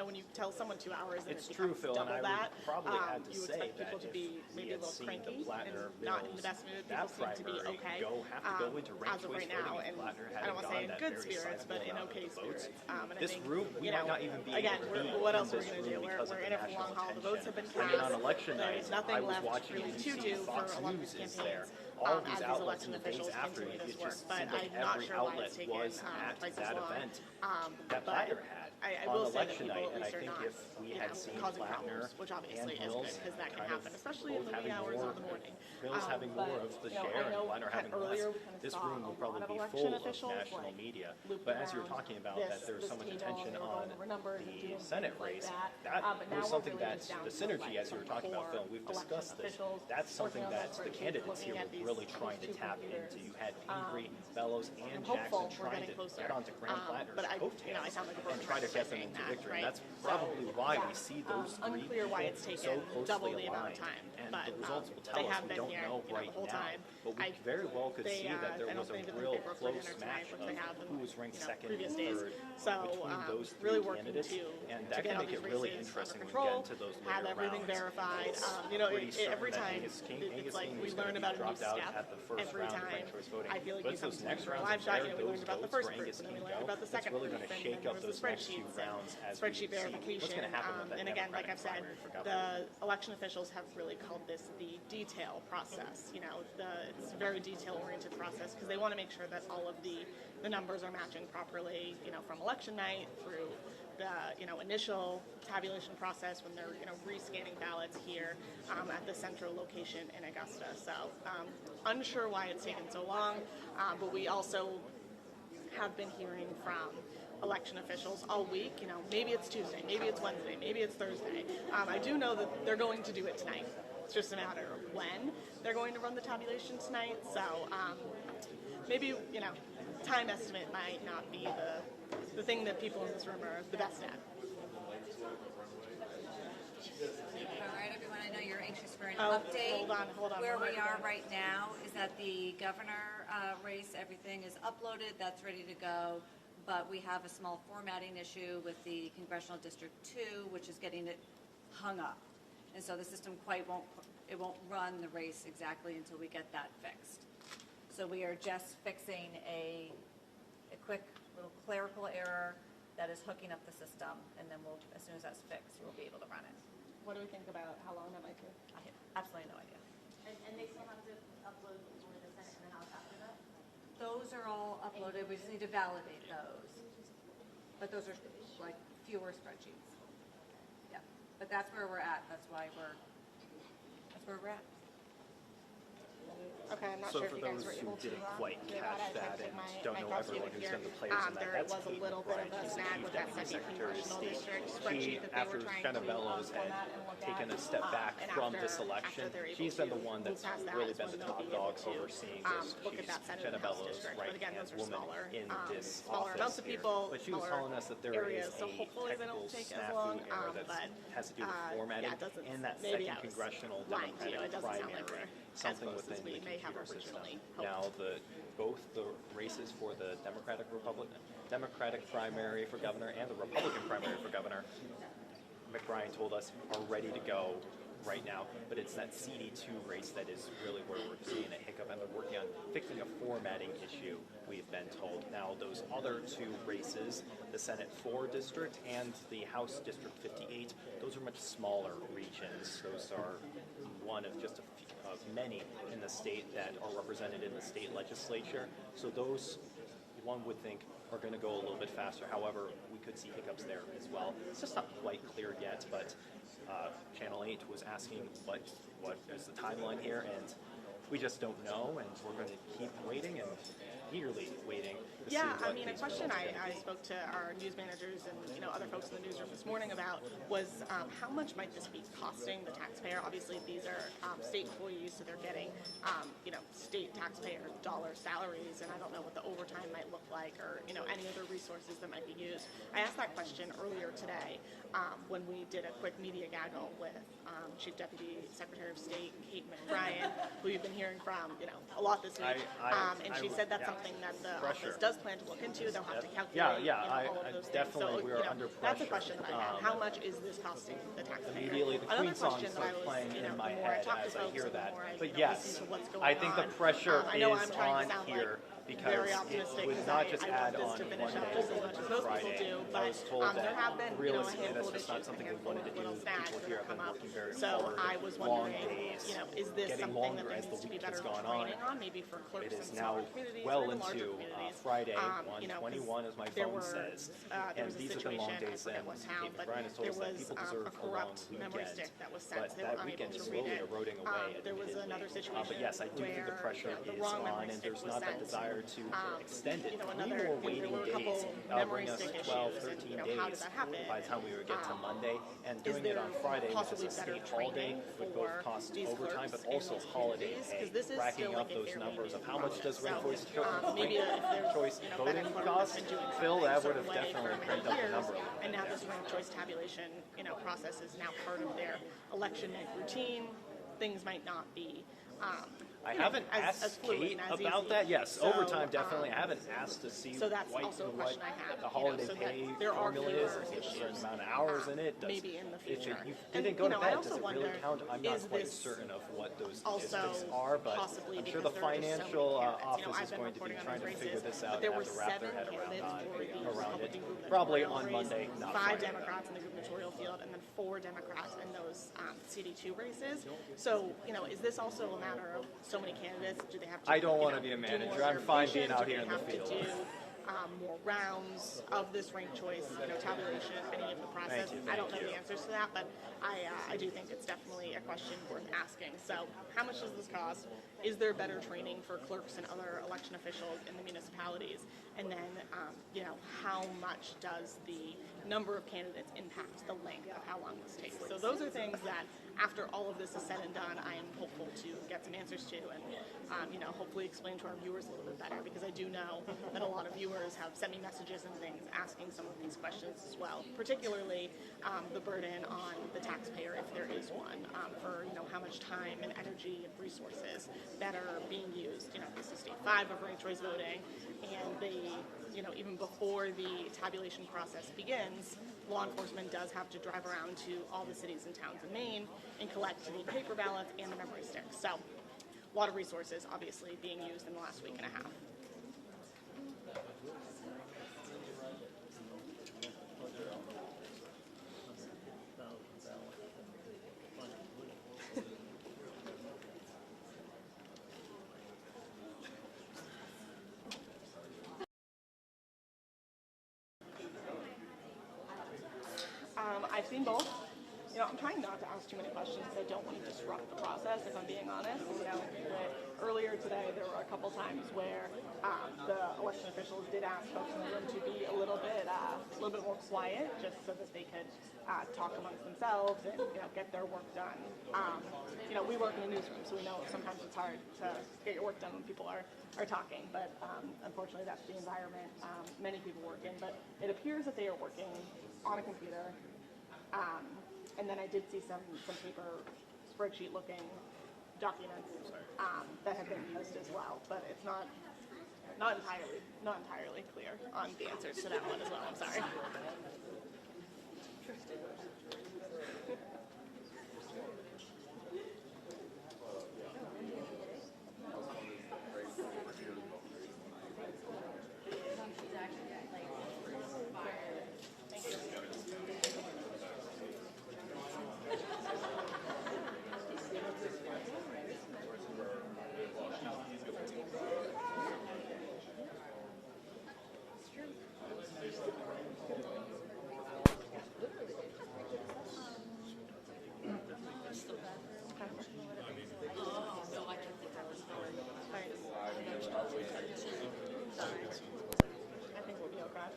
when you tell someone 2 hours and It's it true, becomes Phil, and double I that, would probably add to you say expect that people to if be we maybe a had little seen cranky the Plattner and not in the Mills, best mood. that People seem to be primary okay have to go into ranked as of choice right now, voting, and Plattner I don't want to say in hadn't good gotten that very spirits, but in sizable amount okay of the votes. spirits. And This I think, room, we might not even be again, able to be what in else are we this going to room do? because of We're the in it for the national long haul. The votes have been attention. I mean, cast. on election night, There's nothing I was left watching really to ABC, do for Fox a lot of News these is there. campaigns All of as these these outlets election in the days officials after, continue it this work. just But seemed like I'm not every sure why outlet it's taken was at twice as that long. event that But Plattner had. I On will say that election people night, at and I least are think not, if we had seen causing Plattner problems, which obviously and is Mills good because that can kind of happen, especially in both the wee having hours more, of the morning. Mills having But, more of the I share and know Plattner having earlier less, we kind of this saw room a will lot probably of be election full of officials, national like, media. looped But as you're around talking about this- that there was this so much table, attention they were on going over numbers and the doing Senate things like race, that. that But now was we're something really that just down the to, synergy, like, as you were talking about, core Phil, we've election discussed this. officials That's something working on that those the spreadsheets, candidates looking here at were these- really trying to these two tap computers. into. You had Avery, Bellows, and I'm Jackson hopeful we're trying getting to closer. get onto Graham Plattner's But I coattails sound like a and broken try to record get them saying into that, victory. right? And that's probably why yeah, we see those three unclear why it's people taken so double closely the amount aligned. of time, And but the results will they tell us have we been don't here, know the right whole now. time. But we very well could see that there I was don't a think that real they broke for close dinner match tonight, which they have of in, who was ranked second previous and days. third So between those three really working candidates. to And that get can all make these it really races interesting under when we get control, into those have later everything rounds. verified. Pretty Every certain that time Angus it's like King we is learn gonna about be a new dropped out step at the first every round of time. ranked choice voting. I feel like But you it's come those to next for a rounds live of shot, where we learned those about the votes first for group, Angus and then King we learned go. about the That's second really group, going to and shake then up there was those the next few spreadsheets rounds and as we spreadsheet see what's verification. going to happen with that And again, like Democratic I've said, primary for the governor. election officials have really called this the detail process. It's a very detail-oriented process because they want to make sure that all of the numbers are matching properly, from election night through the initial tabulation process when they're rescanning ballots here at the central location in Augusta. So unsure why it's taken so long, but we also have been hearing from election officials all week. Maybe it's Tuesday, maybe it's Wednesday, maybe it's Thursday. I do know that they're going to do it tonight. It's just a matter of when they're going to run the tabulation tonight. So maybe time estimate might not be the thing that people in this room are the best at. All right, everyone, I know you're anxious for an Oh, update. hold on. Where one we are second. right now is that the governor race, everything is uploaded, that's ready to go. But we have a small formatting issue with the Congressional District 2, which is getting it hung up. And so the system won't run the race exactly until we get that fixed. So we are just fixing a quick little clerical error that is hooking up the system, and then as soon as that's fixed, we'll be able to run it. What do we think about how long that might take? I have absolutely no idea. And they still have to upload for the Senate and the House after that? Those are all uploaded, we just need to validate those. But those are like fewer spreadsheets. Yeah, but that's where we're at, that's where we're at. Okay, I'm not So sure if for you guys those were who able to didn't quite hear that. catch I that texted and my don't know prosecutor everyone who's here. been the players in that, There that's was a Kate little bit of McBride. a She's the snag Chief with that Deputy second Secretary of congressional State. district She, spreadsheet that they after were trying Jenna to Bellows had format and look taken at. a step back And from after- this election, after they're able she's been to the one move that's past that really is been when the they'll top be able dog to, overseeing this. look at She's that Senate Jenna and House Bellows' district. But again, right-hand those are woman smaller, in this smaller office amounts of here. people, But she was smaller telling us that there areas, is so a hopefully they technical don't take as snafu long, error that but, has to do with formatting yeah, it doesn't, and that maybe second I was congressional lying to you. Democratic It doesn't sound like primary, we're as something close within as we the may have computer system. originally Now, hoped. both the races for the Democratic primary for governor and the Republican primary for governor, McBride told us, are ready to go right now, but it's that CD2 race that is really where we're seeing a hiccup, and they're working on fixing a formatting issue, we've been told. Now, those other two races, the Senate 4 district and the House District 58, those are much smaller regions. Those are one of just a few, of many in the state that are represented in the state legislature. So those, one would think, are going to go a little bit faster. However, we could see hiccups there as well. It's just not quite clear yet, but Channel 8 was asking what is the timeline here, and we just don't know, and we're going to keep waiting and eagerly waiting to see Yeah, what I mean, a these question results are I gonna be. spoke to our news managers and other folks in the newsroom this morning about was how much might this be costing the taxpayer? Obviously, these are state employees, so they're getting state taxpayer dollar salaries, and I don't know what the overtime might look like or any other resources that might be used. I asked that question earlier today when we did a quick media gaggle with Chief Deputy Secretary of State Kate McBride, who you've been hearing from a lot this week, and she said that's something that the office does plan to look into. They'll have to calculate all of those things. Definitely, So we are under that's a pressure. question that I have. How much is this costing the taxpayer? Immediately, the Another Queen song question that I starts was, playing in my the more I head talk to as I folks hear and the that. more I But listen yes, to what's going I think the on. pressure I know is I'm trying on to sound here like because very it optimistic would because not just I add want on this to finish one up day just as much as most Friday. people do, I but was told there that have been a realistically handful that's of just not issues, a something we handful wanted to of do. little snags People that here have have come been up. working very So hard, I was long wondering, days, is this getting something longer that there as the needs to be week better has gone on. training on, maybe for clerks It in is smaller now communities well or in larger into communities? Friday, You know, 'cause 1:21 as my there phone were, says. there And was a these have been long situation, I days, forget and what town, Kate but McBride has told there us that was people a deserve a long corrupt memory weekend. stick that was But sent, so they were that unable weekend to is read slowly it. eroding away. There was another situation But yes, I do think the where, pressure the is wrong on, memory and stick there's was not that sent. desire to extend it. Another, Three more there waiting were a couple days. That'll memory bring us stick 12, issues, and 13 how did days that happen? by the time we would get to Monday. And Is doing it there on Friday, which possibly is a better state holiday, training would for both cost these overtime, clerks but in also these holiday communities? pay, 'Cause this is racking still up like a those fairly numbers new of how much does process. ranked voice Maybe if there's choice better voting clerks cost? been doing Phil, something a that would certain have way definitely for many cranked up the years, number. and now this ranked choice tabulation, process is now part of their election night routine. Things might not be. I haven't asked fluid Kate and as about easy. that. Yes, So, overtime definitely. I haven't asked to see so that's quite also a what question I have, the holiday so that pay there are formula is. fewer Is there a certain issues, amount of hours in it? Does, maybe in the if future. you And, didn't go to I bed, also does it really wonder, count? I'm not is quite this certain of what those also statistics are, but possibly I'm sure because the there are just so many financial candidates. office I've is been going to be reporting on trying to those figure races, this but out there and were have to wrap 7 their head candidates for the around it. Republican Probably gubernatorial on race, Monday, not 5 Friday. Democrats in the gubernatorial field, and then 4 Democrats in those CD2 races. So, is this also a matter of so many candidates? Do they have to? I don't want to do be a more manager. I'm fine being verification? out Do here they in the have to field. do, more rounds of this ranked choice, tabulation, any of the process? Thank you, I don't know thank the you. answers to that, but I do think it's definitely a question worth asking. So, how much does this cost? is there better training for clerks and other election officials in the municipalities? And then, how much does the number of candidates impact the length of how long this takes? So those are things that, after all of this is said and done, I am hopeful to get some answers to and, hopefully explain to our viewers a little bit better, because I do know that a lot of viewers have sent me messages and things asking some of these questions as well, particularly the burden on the taxpayer, if there is one, for, how much time and energy and resources that are being used. This is state 5 of ranked choice voting, and they, even before the tabulation process begins, law enforcement does have to drive around to all the cities and towns in Maine and collect the paper ballots and the memory sticks. So, a lot of resources obviously being used in the last week and a half. I've seen both. I'm trying not to ask too many questions because I don't want to disrupt the process, if I'm being honest. Earlier today, there were a couple times where the election officials did ask folks in the room to be a little bit more quiet, just so that they could talk amongst themselves and get their work done. We work in a newsroom, so we know sometimes it's hard to get your work done when people are talking. But unfortunately, that's the environment many people work in. But it appears that they are working on a computer. And then I did see some paper spreadsheet-looking documents that have been used as well, but it's not entirely clear on the answers to that one as well. I'm sorry. I think we'll be okay.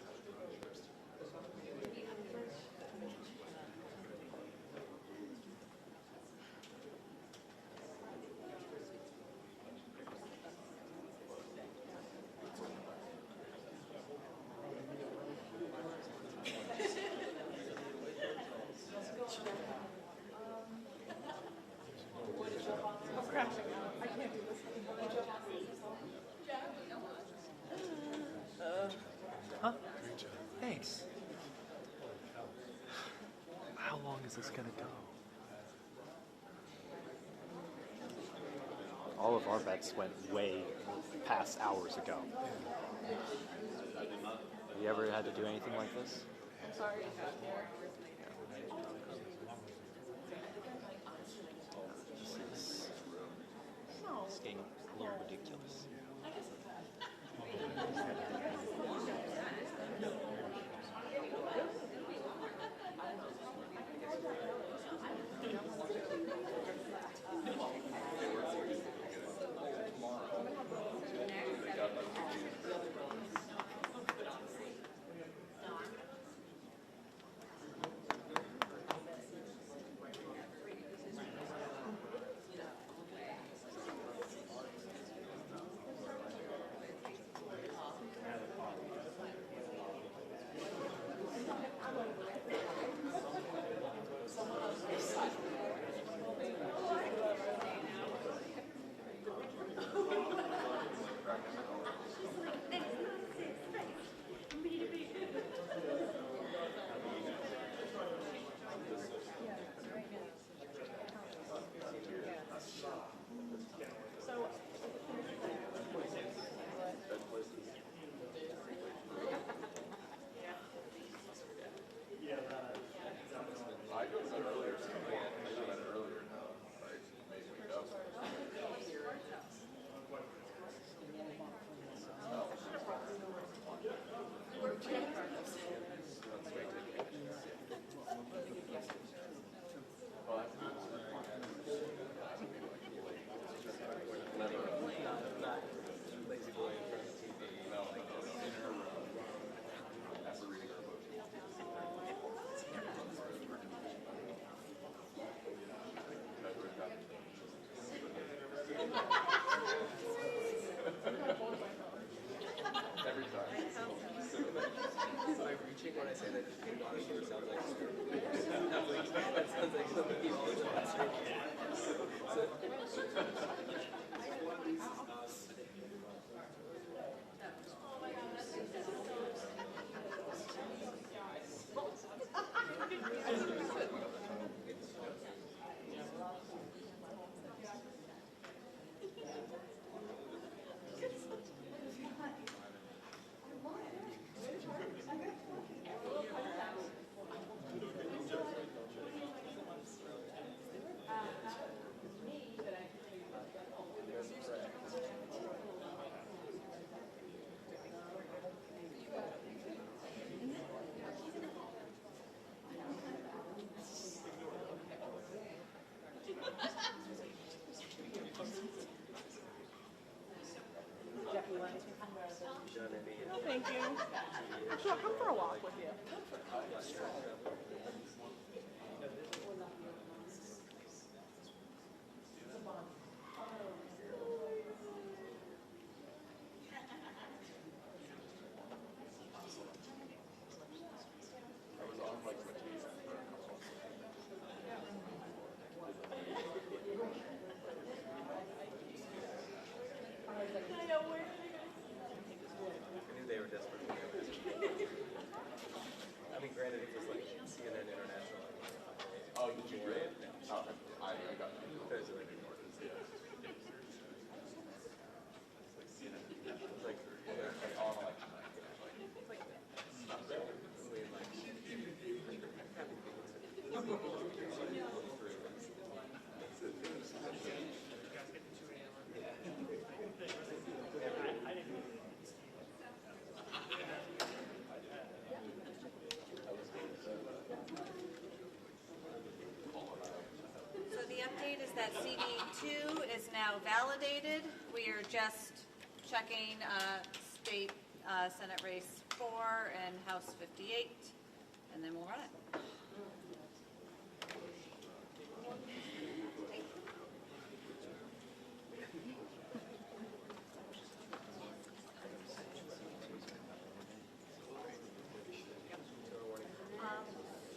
I'm crashing out. I can't do this anymore. Huh? Thanks. How long is this gonna go? All of our bets went way past hours ago. Have you ever had to do anything like this? I'm sorry you got here. It's getting a little ridiculous. No, thank you. Actually, I'll come for a walk with you. I knew they were desperate for me. I mean, granted, it was like CNN International. Oh, did you read? Oh, I got it. There's really big markets. It was like, Like on election night. So the update is that CD2 is now validated. We are just checking state Senate race 4 and House 58, and then we'll run it.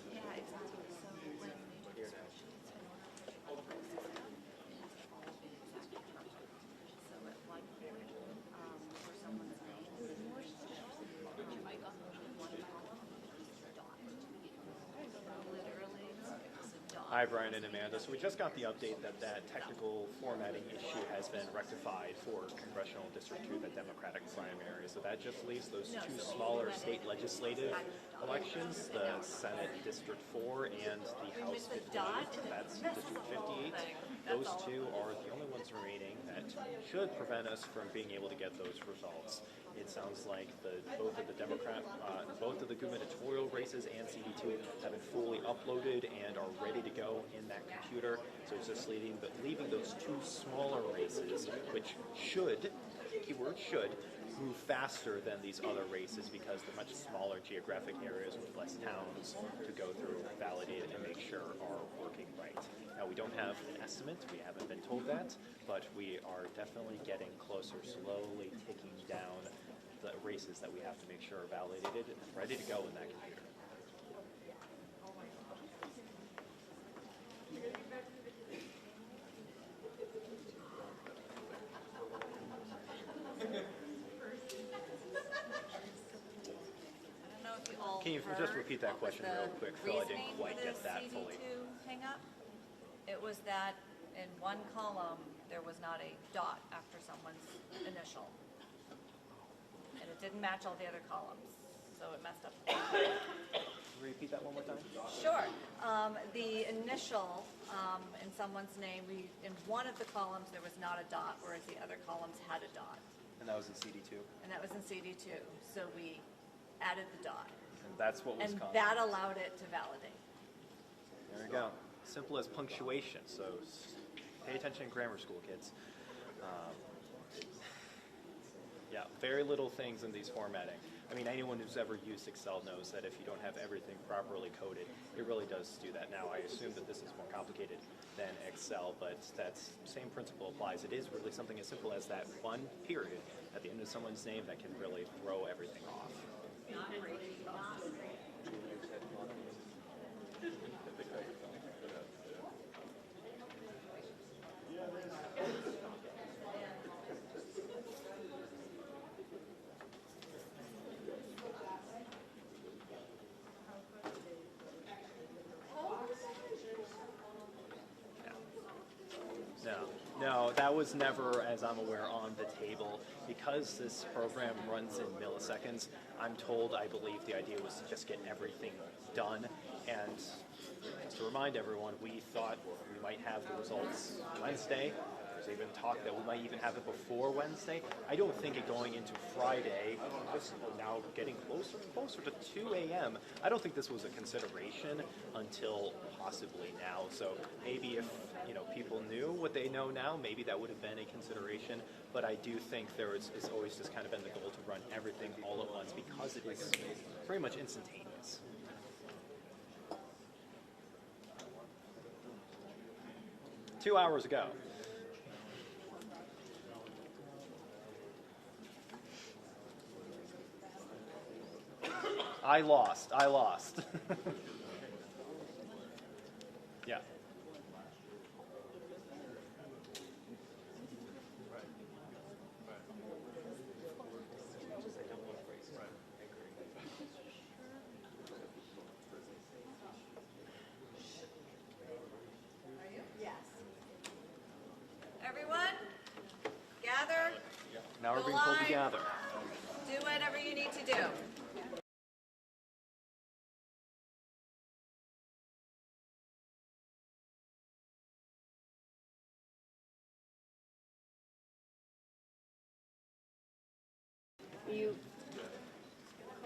Yeah, exactly. So when they do the spreadsheets in order to check the races out, it's all been exactly perfect. So at one point, for someone's name, you might got one column, it was a dot. Literally, it was a dot. Hi, Brian and Amanda. So we just got the update that that technical formatting issue has been rectified for Congressional District 2, the Democratic primary. So that just leaves those two smaller state legislative elections, the Senate District 4 and the House 58. That's District 58. Those two are the only ones remaining that should prevent us from being able to get those results. It sounds like both of the gubernatorial races and CD2 have been fully uploaded and are ready to go in that computer. So it's just leaving those two smaller races, which should, keyword should, move faster than these other races because they're much smaller geographic areas with less towns to go through, validate, and make sure are working right. Now, we don't have an estimate. We haven't been told that, but we are definitely getting closer, slowly ticking down the races that we have to make sure are validated and ready to go in that computer. I don't know if you all Can you just repeat that heard question what real was quick, the Phil? I didn't reasoning quite for get the that fully. CD2 hang up? It was that in one column, there was not a dot after someone's initial. And it didn't match all the other columns, so it messed up. Repeat that one more time. Sure. The initial in someone's name, in one of the columns, there was not a dot, whereas the other columns had a dot. And that was in CD2. And that was in CD2, so we added the dot. And that's what was And caused. that allowed it to validate. There we go. Simple as punctuation. So pay attention in grammar school, kids. Yeah, very little things in these formatting. I mean, anyone who's ever used Excel knows that if you don't have everything properly coded, it really does do that. Now, I assume that this is more complicated than Excel, but that same principle applies. It is really something as simple as that one period at the end of someone's name that can really throw everything off. that was never, as I'm aware, on the table. Because this program runs in milliseconds, I'm told, I believe the idea was to just get everything done. And just to remind everyone, we thought we might have the results Wednesday. There's even talk that we might even have it before Wednesday. I don't think it going into Friday, just now getting closer and closer to 2 a.m., I don't think this was a consideration until possibly now. So maybe if people knew what they know now, maybe that would have been a consideration. But I do think it's always just kind of been the goal to run everything all at once because it is pretty much instantaneous. Two hours ago. I lost. Yeah. Everyone, gather. Now we're Go being told to live. gather. Do whatever you need to do.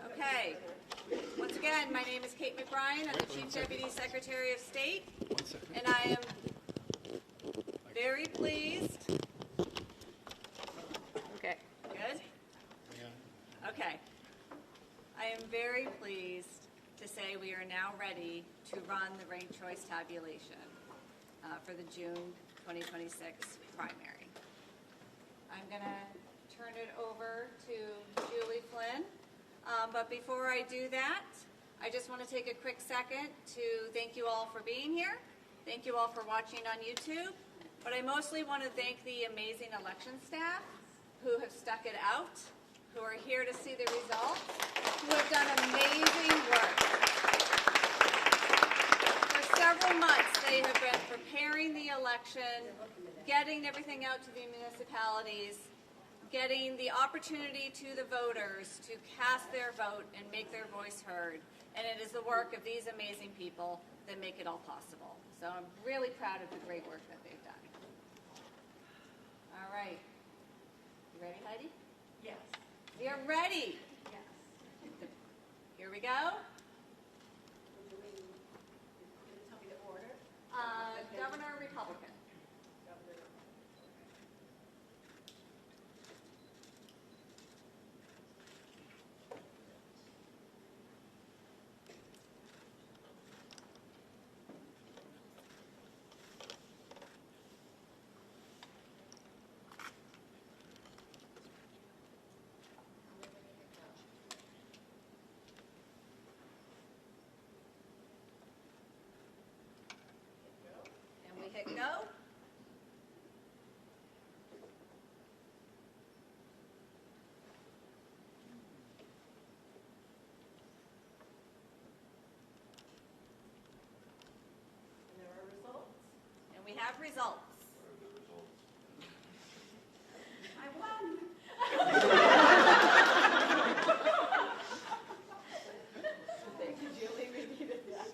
Okay. Once again, my name is Kate McBrien. I'm the Chief Deputy Secretary of State. And I am very pleased. Okay. Good? Okay. I am very pleased to say we are now ready to run the ranked choice tabulation for the June 2026 primary. I'm going to turn it over to Julie Flynn. But before I do that, I just want to take a quick second to thank you all for being here. Thank you all for watching on YouTube. But I mostly want to thank the amazing election staff who have stuck it out, who are here to see the results, who have done amazing work. For several months, they have been preparing the election, getting everything out to the municipalities, getting the opportunity to the voters to cast their vote and make their voice heard. And it is the work of these amazing people that make it all possible. So I'm really proud of the great work that they've done. All right. You ready, Heidi? Yes. We are ready. Yes. Here we go. Tell me the order. Governor, Republican. And we hit go. And there are results. And we have results. I won. Thank you, Julie. We needed that.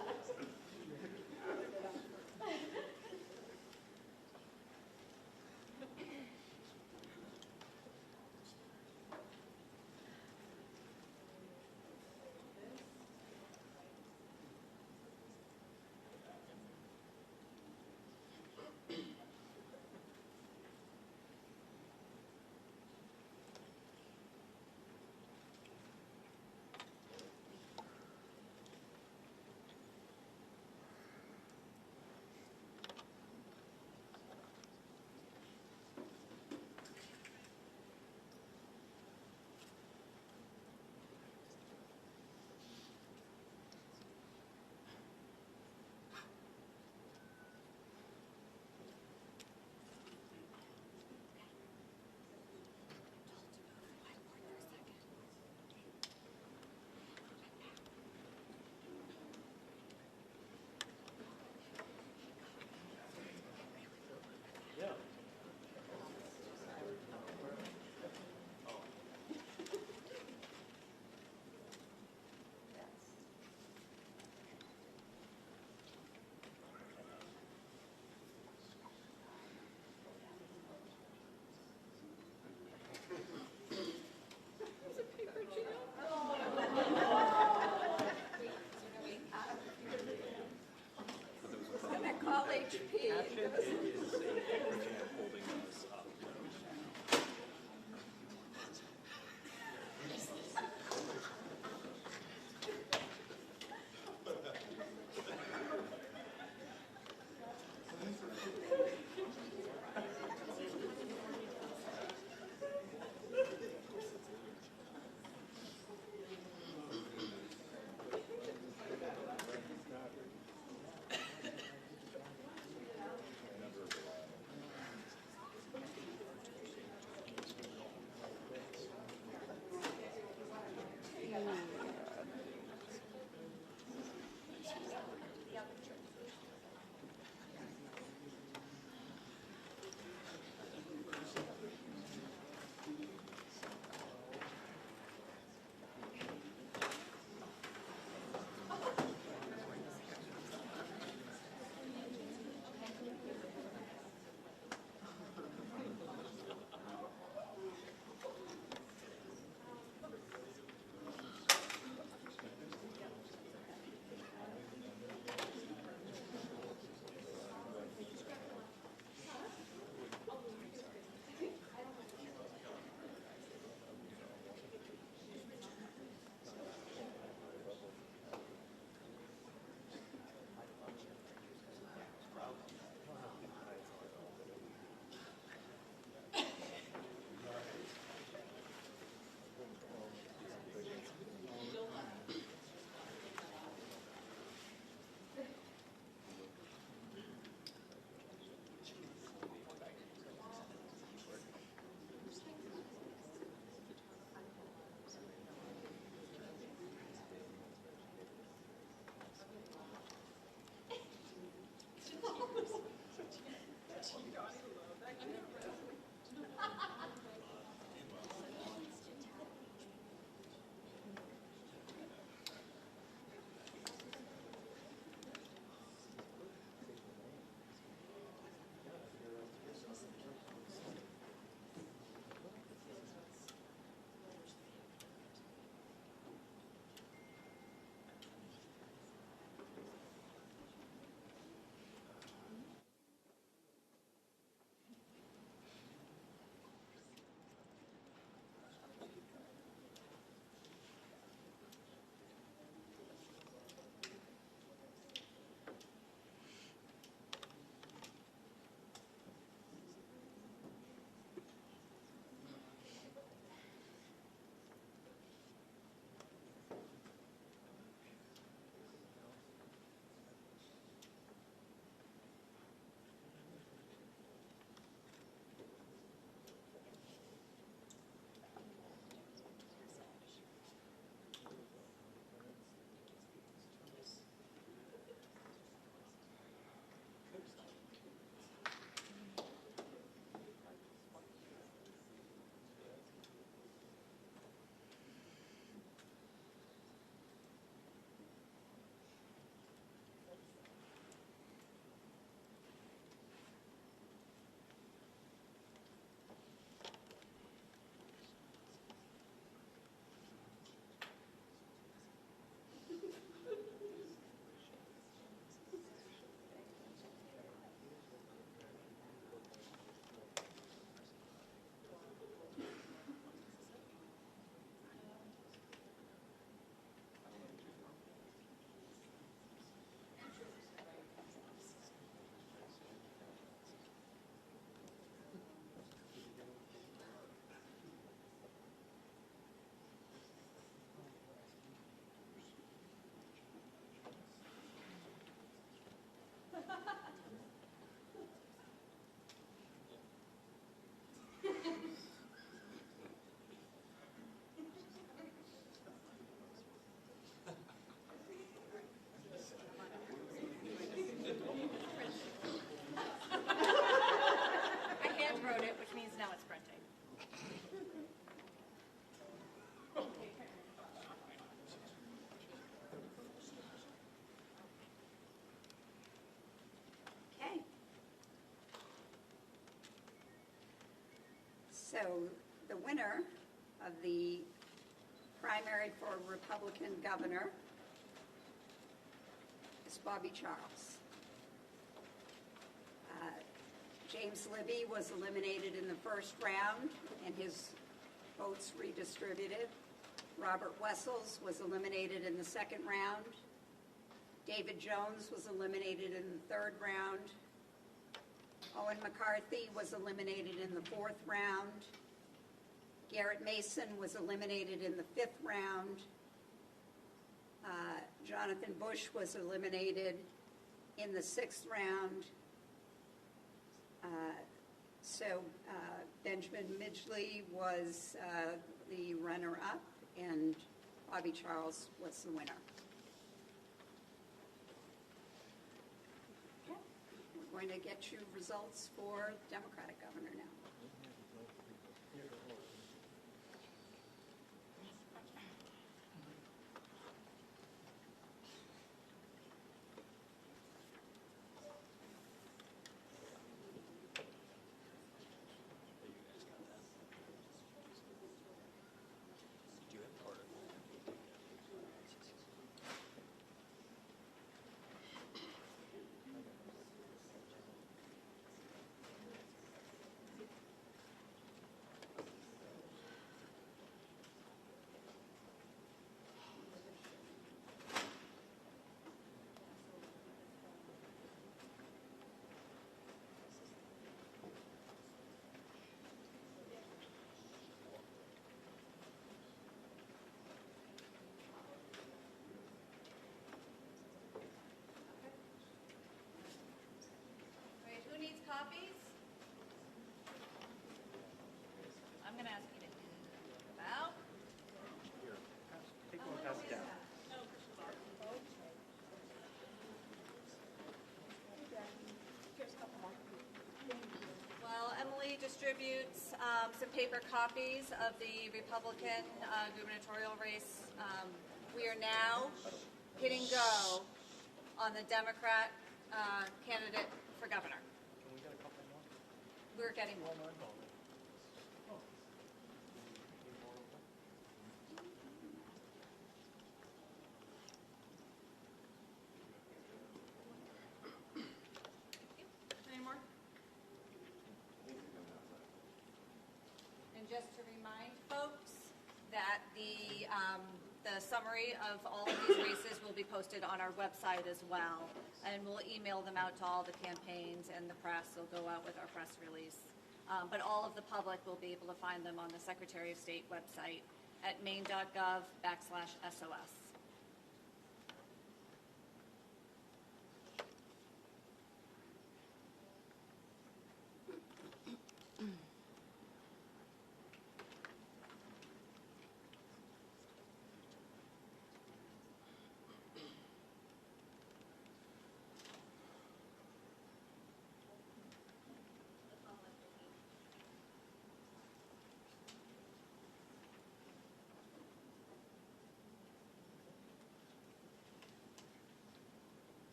So the winner of the primary for Republican governor is Bobby Charles. James Libby was eliminated in the first round and his votes redistributed. Robert Wessels was eliminated in the second round. David Jones was eliminated in the third round. Owen McCarthy was eliminated in the fourth round. Garrett Mason was eliminated in the fifth round. Jonathan Bush was eliminated in the sixth round. Benjamin Midgley was the runner-up, and Bobby Charles was the winner. Okay. We're going to get you results for Democratic governor now. Wait, who needs copies? I'm going to ask you to give out. Here, take one, pass it down. Well, Emily distributes some paper copies of the Republican gubernatorial race. We are now hitting go on the Democrat candidate for governor. Can we get a couple more? We're getting more. Any more? And just to remind folks that the summary of all of these races will be posted on our website as well. And we'll email them out to all the campaigns and the press. They'll go out with our press release. But all of the public will be able to find them on the Secretary of State website at maine.gov/SOS.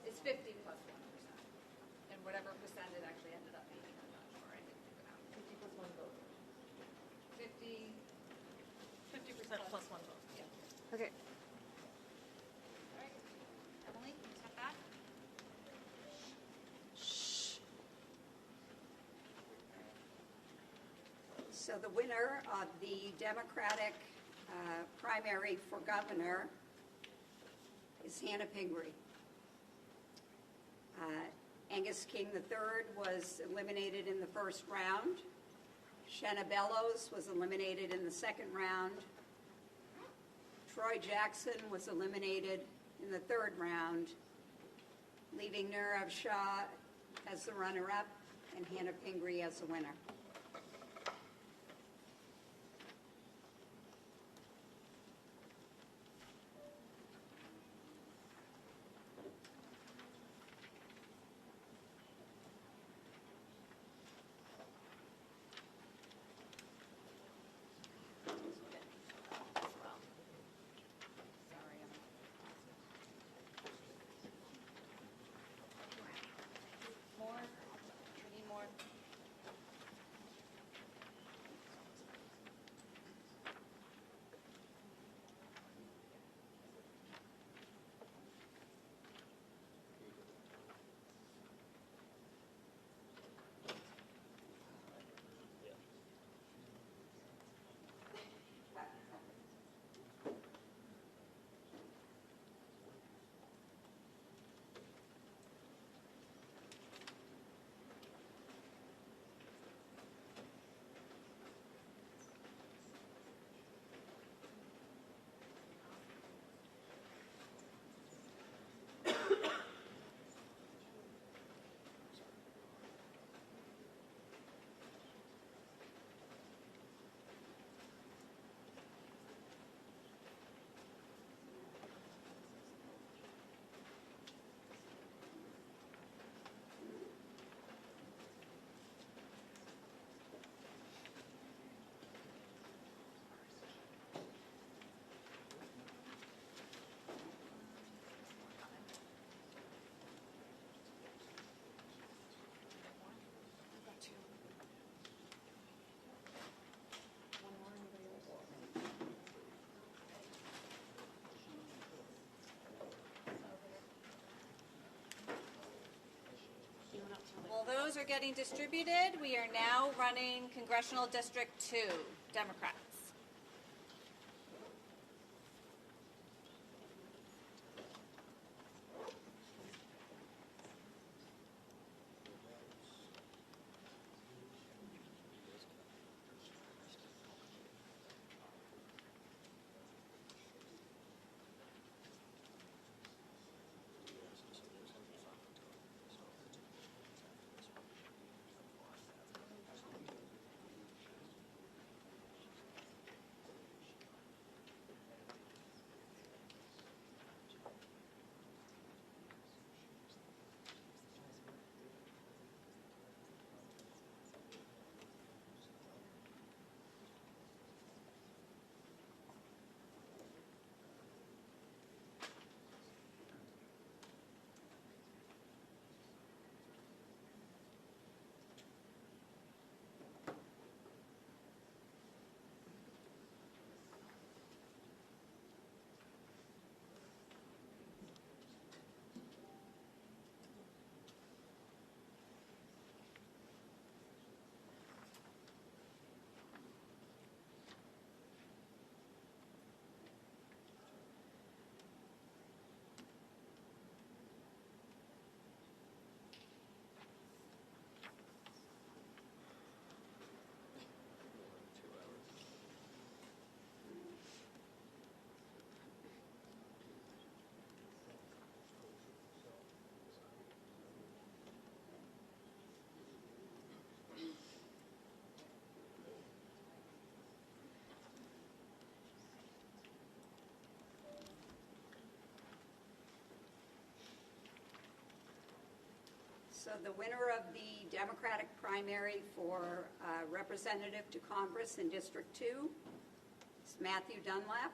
It's 50 plus 1%. And whatever percent it actually ended up being, I'm not sure. I didn't figure it out. 50 plus 1 vote. 50. 50% plus 1 vote. Yeah. Okay. All right. Emily, step back. So the winner of the Democratic primary for governor is Hannah Pingree. Angus King III was eliminated in the first round. Shenna Bellows was eliminated in the second round. Troy Jackson was eliminated in the third round, leaving Nirav Shah as the runner-up and Hannah Pingree as the winner. getting distributed. We are now running Congressional District 2, Democrats. So the winner of the Democratic primary for representative to Congress in District 2 is Matthew Dunlap.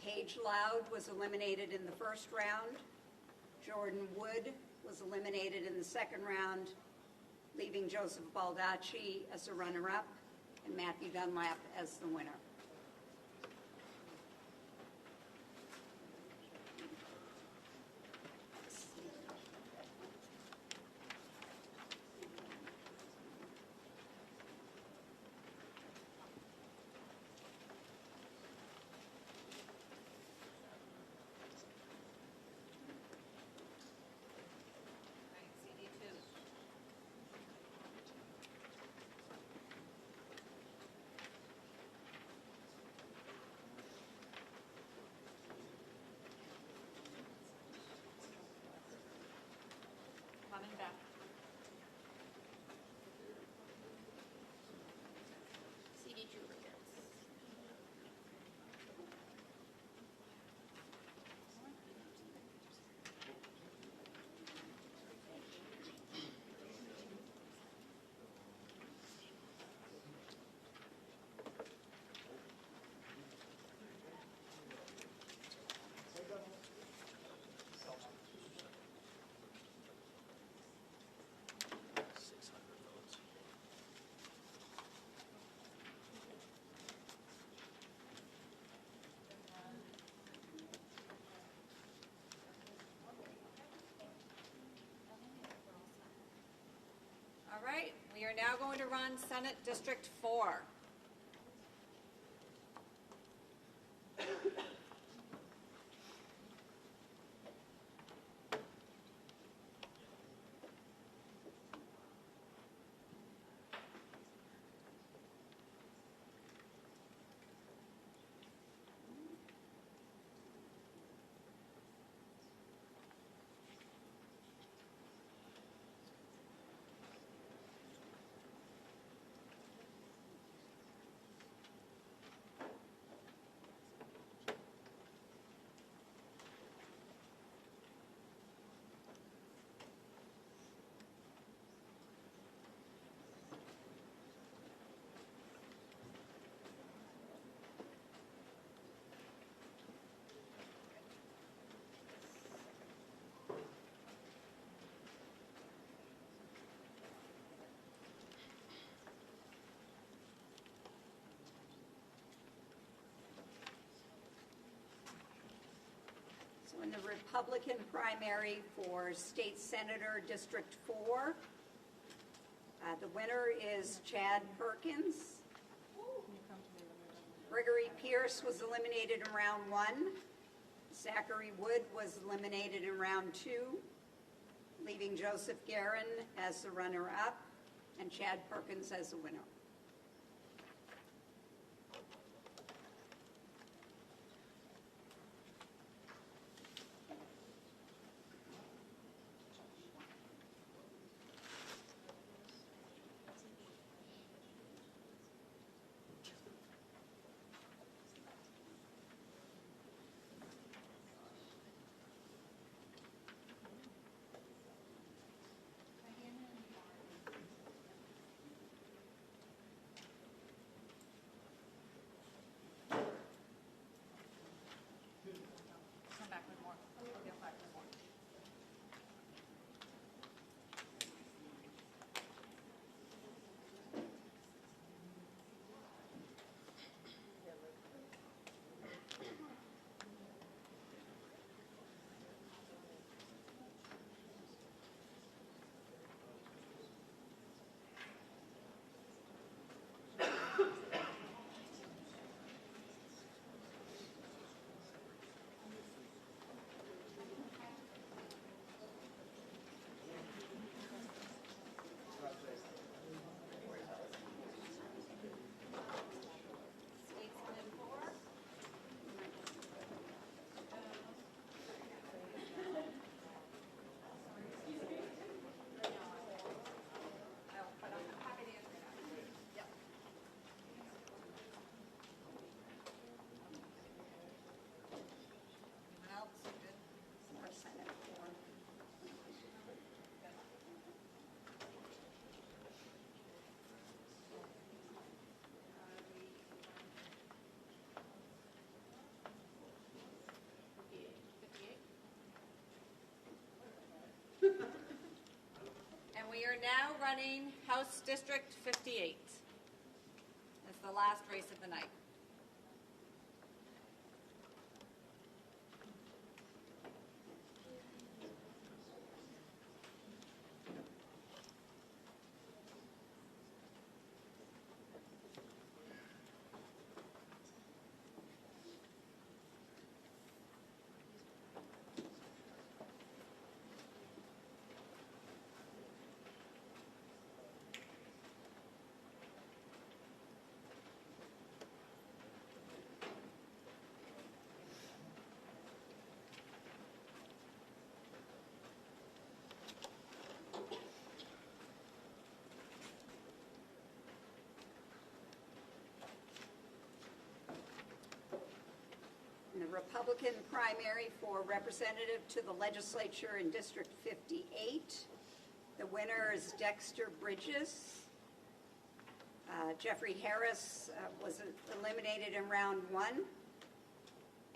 Paige Loud was eliminated in the first round. Jordan Wood was eliminated in the second round, leaving Joseph Baldacci as a runner-up and Matthew Dunlap as the winner. CD2. Coming back. CD2 readers. All right, we are now going to run Senate District 4. Republican primary for State Senator District 4. The winner is Chad Perkins. Gregory Pierce was eliminated in round 1. Zachary Wood was eliminated in round 2, leaving Joseph Guerin as the runner-up and Chad Perkins as the winner. Come back with more. We'll get back with more. Statesman 4. I'll put on the happy to answer that. Yep. Anyone else? Good. For Senate 4. And we are now running House District 58. It's the last race of the night. In the Republican primary for representative to the legislature in District 58, the winner is Dexter Bridges. Jeffrey Harris was eliminated in round 1,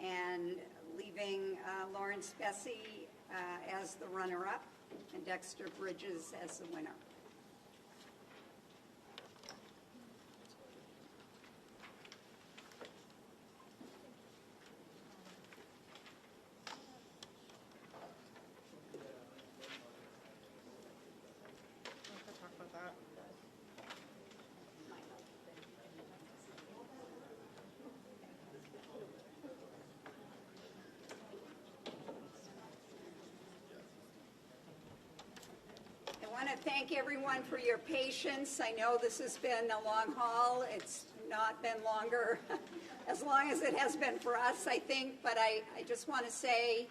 and leaving Lawrence Bessie as the runner-up and Dexter Bridges as the winner. We could talk about that. I want to thank everyone for your patience. I know this has been a long haul. It's not been longer, as long as it has been for us, I think. But I just want to say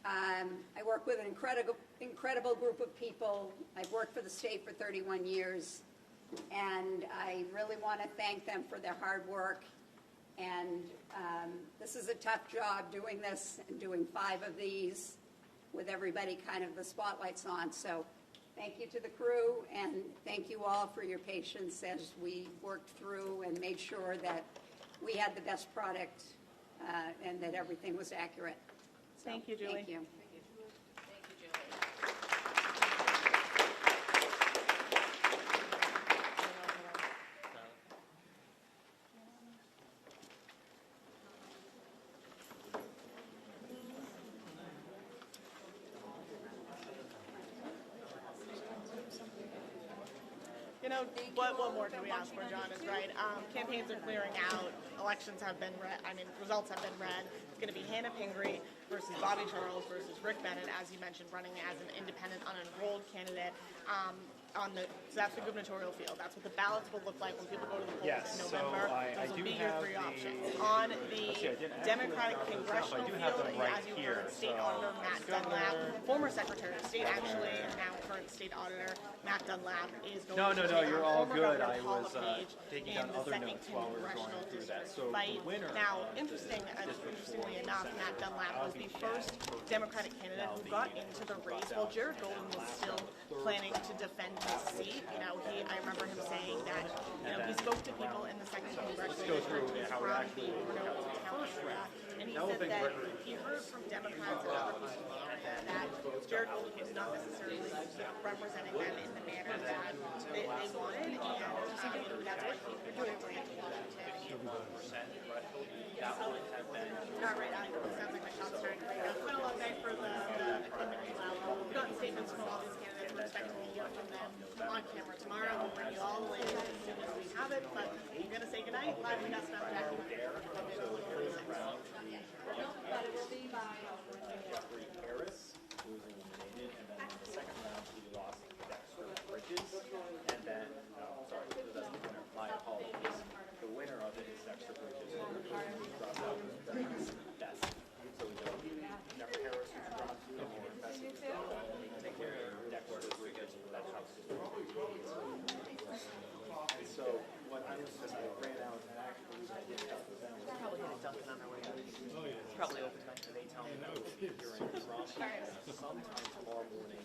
I work with an incredible group of people. I've worked for the state for 31 years, and I really want to thank them for their hard work. And this is a tough job doing this and doing 5 of these with everybody kind of the spotlights on. So thank you to the crew, and thank you all for your patience as we worked through and made sure that we had the best product and that everything was accurate. So, Thank you, Julie. Thank you. Thank you, Julie. know, what more can we ask for, John, is right. Campaigns are clearing out. Elections have been read. I mean, results have been read. It's going to be Hannah Pingree versus Bobby Charles versus Rick Bennett, as you mentioned, running as an independent, unenrolled candidate. So that's the gubernatorial field. That's what the ballots will look like when people go to the polls Yes, in so November. I Those will do be your have three the- options. On the I didn't actually Democratic grab those up. congressional I do have field, them right as you here, heard, State so Auditor Matt Dunlap, former Secretary of State actually, and now current State Auditor Matt Dunlap is going No, to no, take you're on all former good. Governor I Paula was Page taking in down the other second notes while we were congressional going through that. district So fight. the winner Now, of interestingly enough, Matt Dunlap was the first Democratic candidate who got into the race while Jared Golden was still planning to defend his seat. You know, I remember him saying that, you know, he spoke to people in the second congressional district how it from actually the North County, and he said that he heard from Democrats and other people in the area that Jared Golden was not necessarily, you know, representing them in the manner that they wanted, and that's what he wanted to make a All right, it sounds like my shot's starting to break up. It's been a long night for the committee. We've gotten statements from all these candidates. We're expecting to hear from them on camera tomorrow. We'll bring you all the latest as soon as we have it. But we're going to say goodnight. Live in Augusta, I'm Jackie. Jeffrey Harris, who was eliminated, and then in the second round we lost Dexter Bridges, and then, sorry, that's the winner, my apologies. The winner of it is Dexter Bridges, who dropped out. Yes. So we go Jeffrey Harris, who's dropped, and more Bessie, take care of Dexter Bridges, that house. So what I was just, I ran out, and actually, I did have the balance. Probably had Dunkin' on their way out. It's probably open back to They tell me that will be during the sometime tomorrow morning.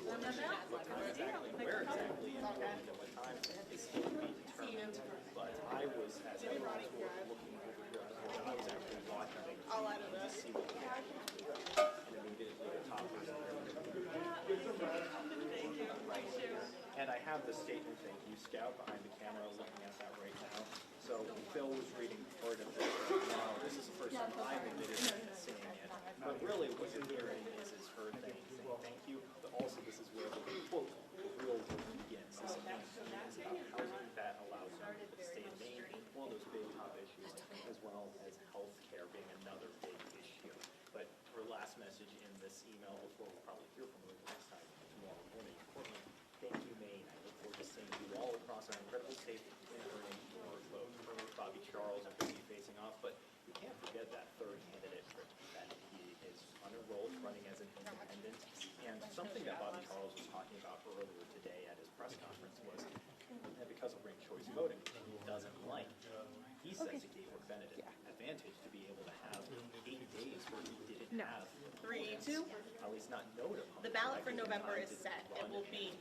What time exactly, where exactly, and what time is still to be determined. But I was, as everyone was looking over here, I was actually watching it to see what we actually do. And immediately the top person. And I have the statement, thank you, Scout, behind the camera, looking at that right now. So Phil was reading part of this right now. This is the first time I've admitted seeing it. But really what you're hearing is her saying thank you, but also this is where the quote, the real work begins. This is about housing that allows people to stay in Maine, one of those big top issues, as well as health care being another big issue. But her last message in this email, before we'll probably hear from her next time tomorrow morning, Portland, thank you, Maine. I look forward to seeing you all across our incredible state in earning your vote. Her, Bobby Charles are going to be facing off, but you can't forget that third candidate, that he is unenrolled, running as an independent. And something that Bobby Charles was talking about earlier today at his press conference was that because of ranked choice voting, he doesn't like. He says it gave Rick Bennett an advantage to be able to have 8 days where he didn't have 3-2. at least not note of. The ballot for November is set. It will be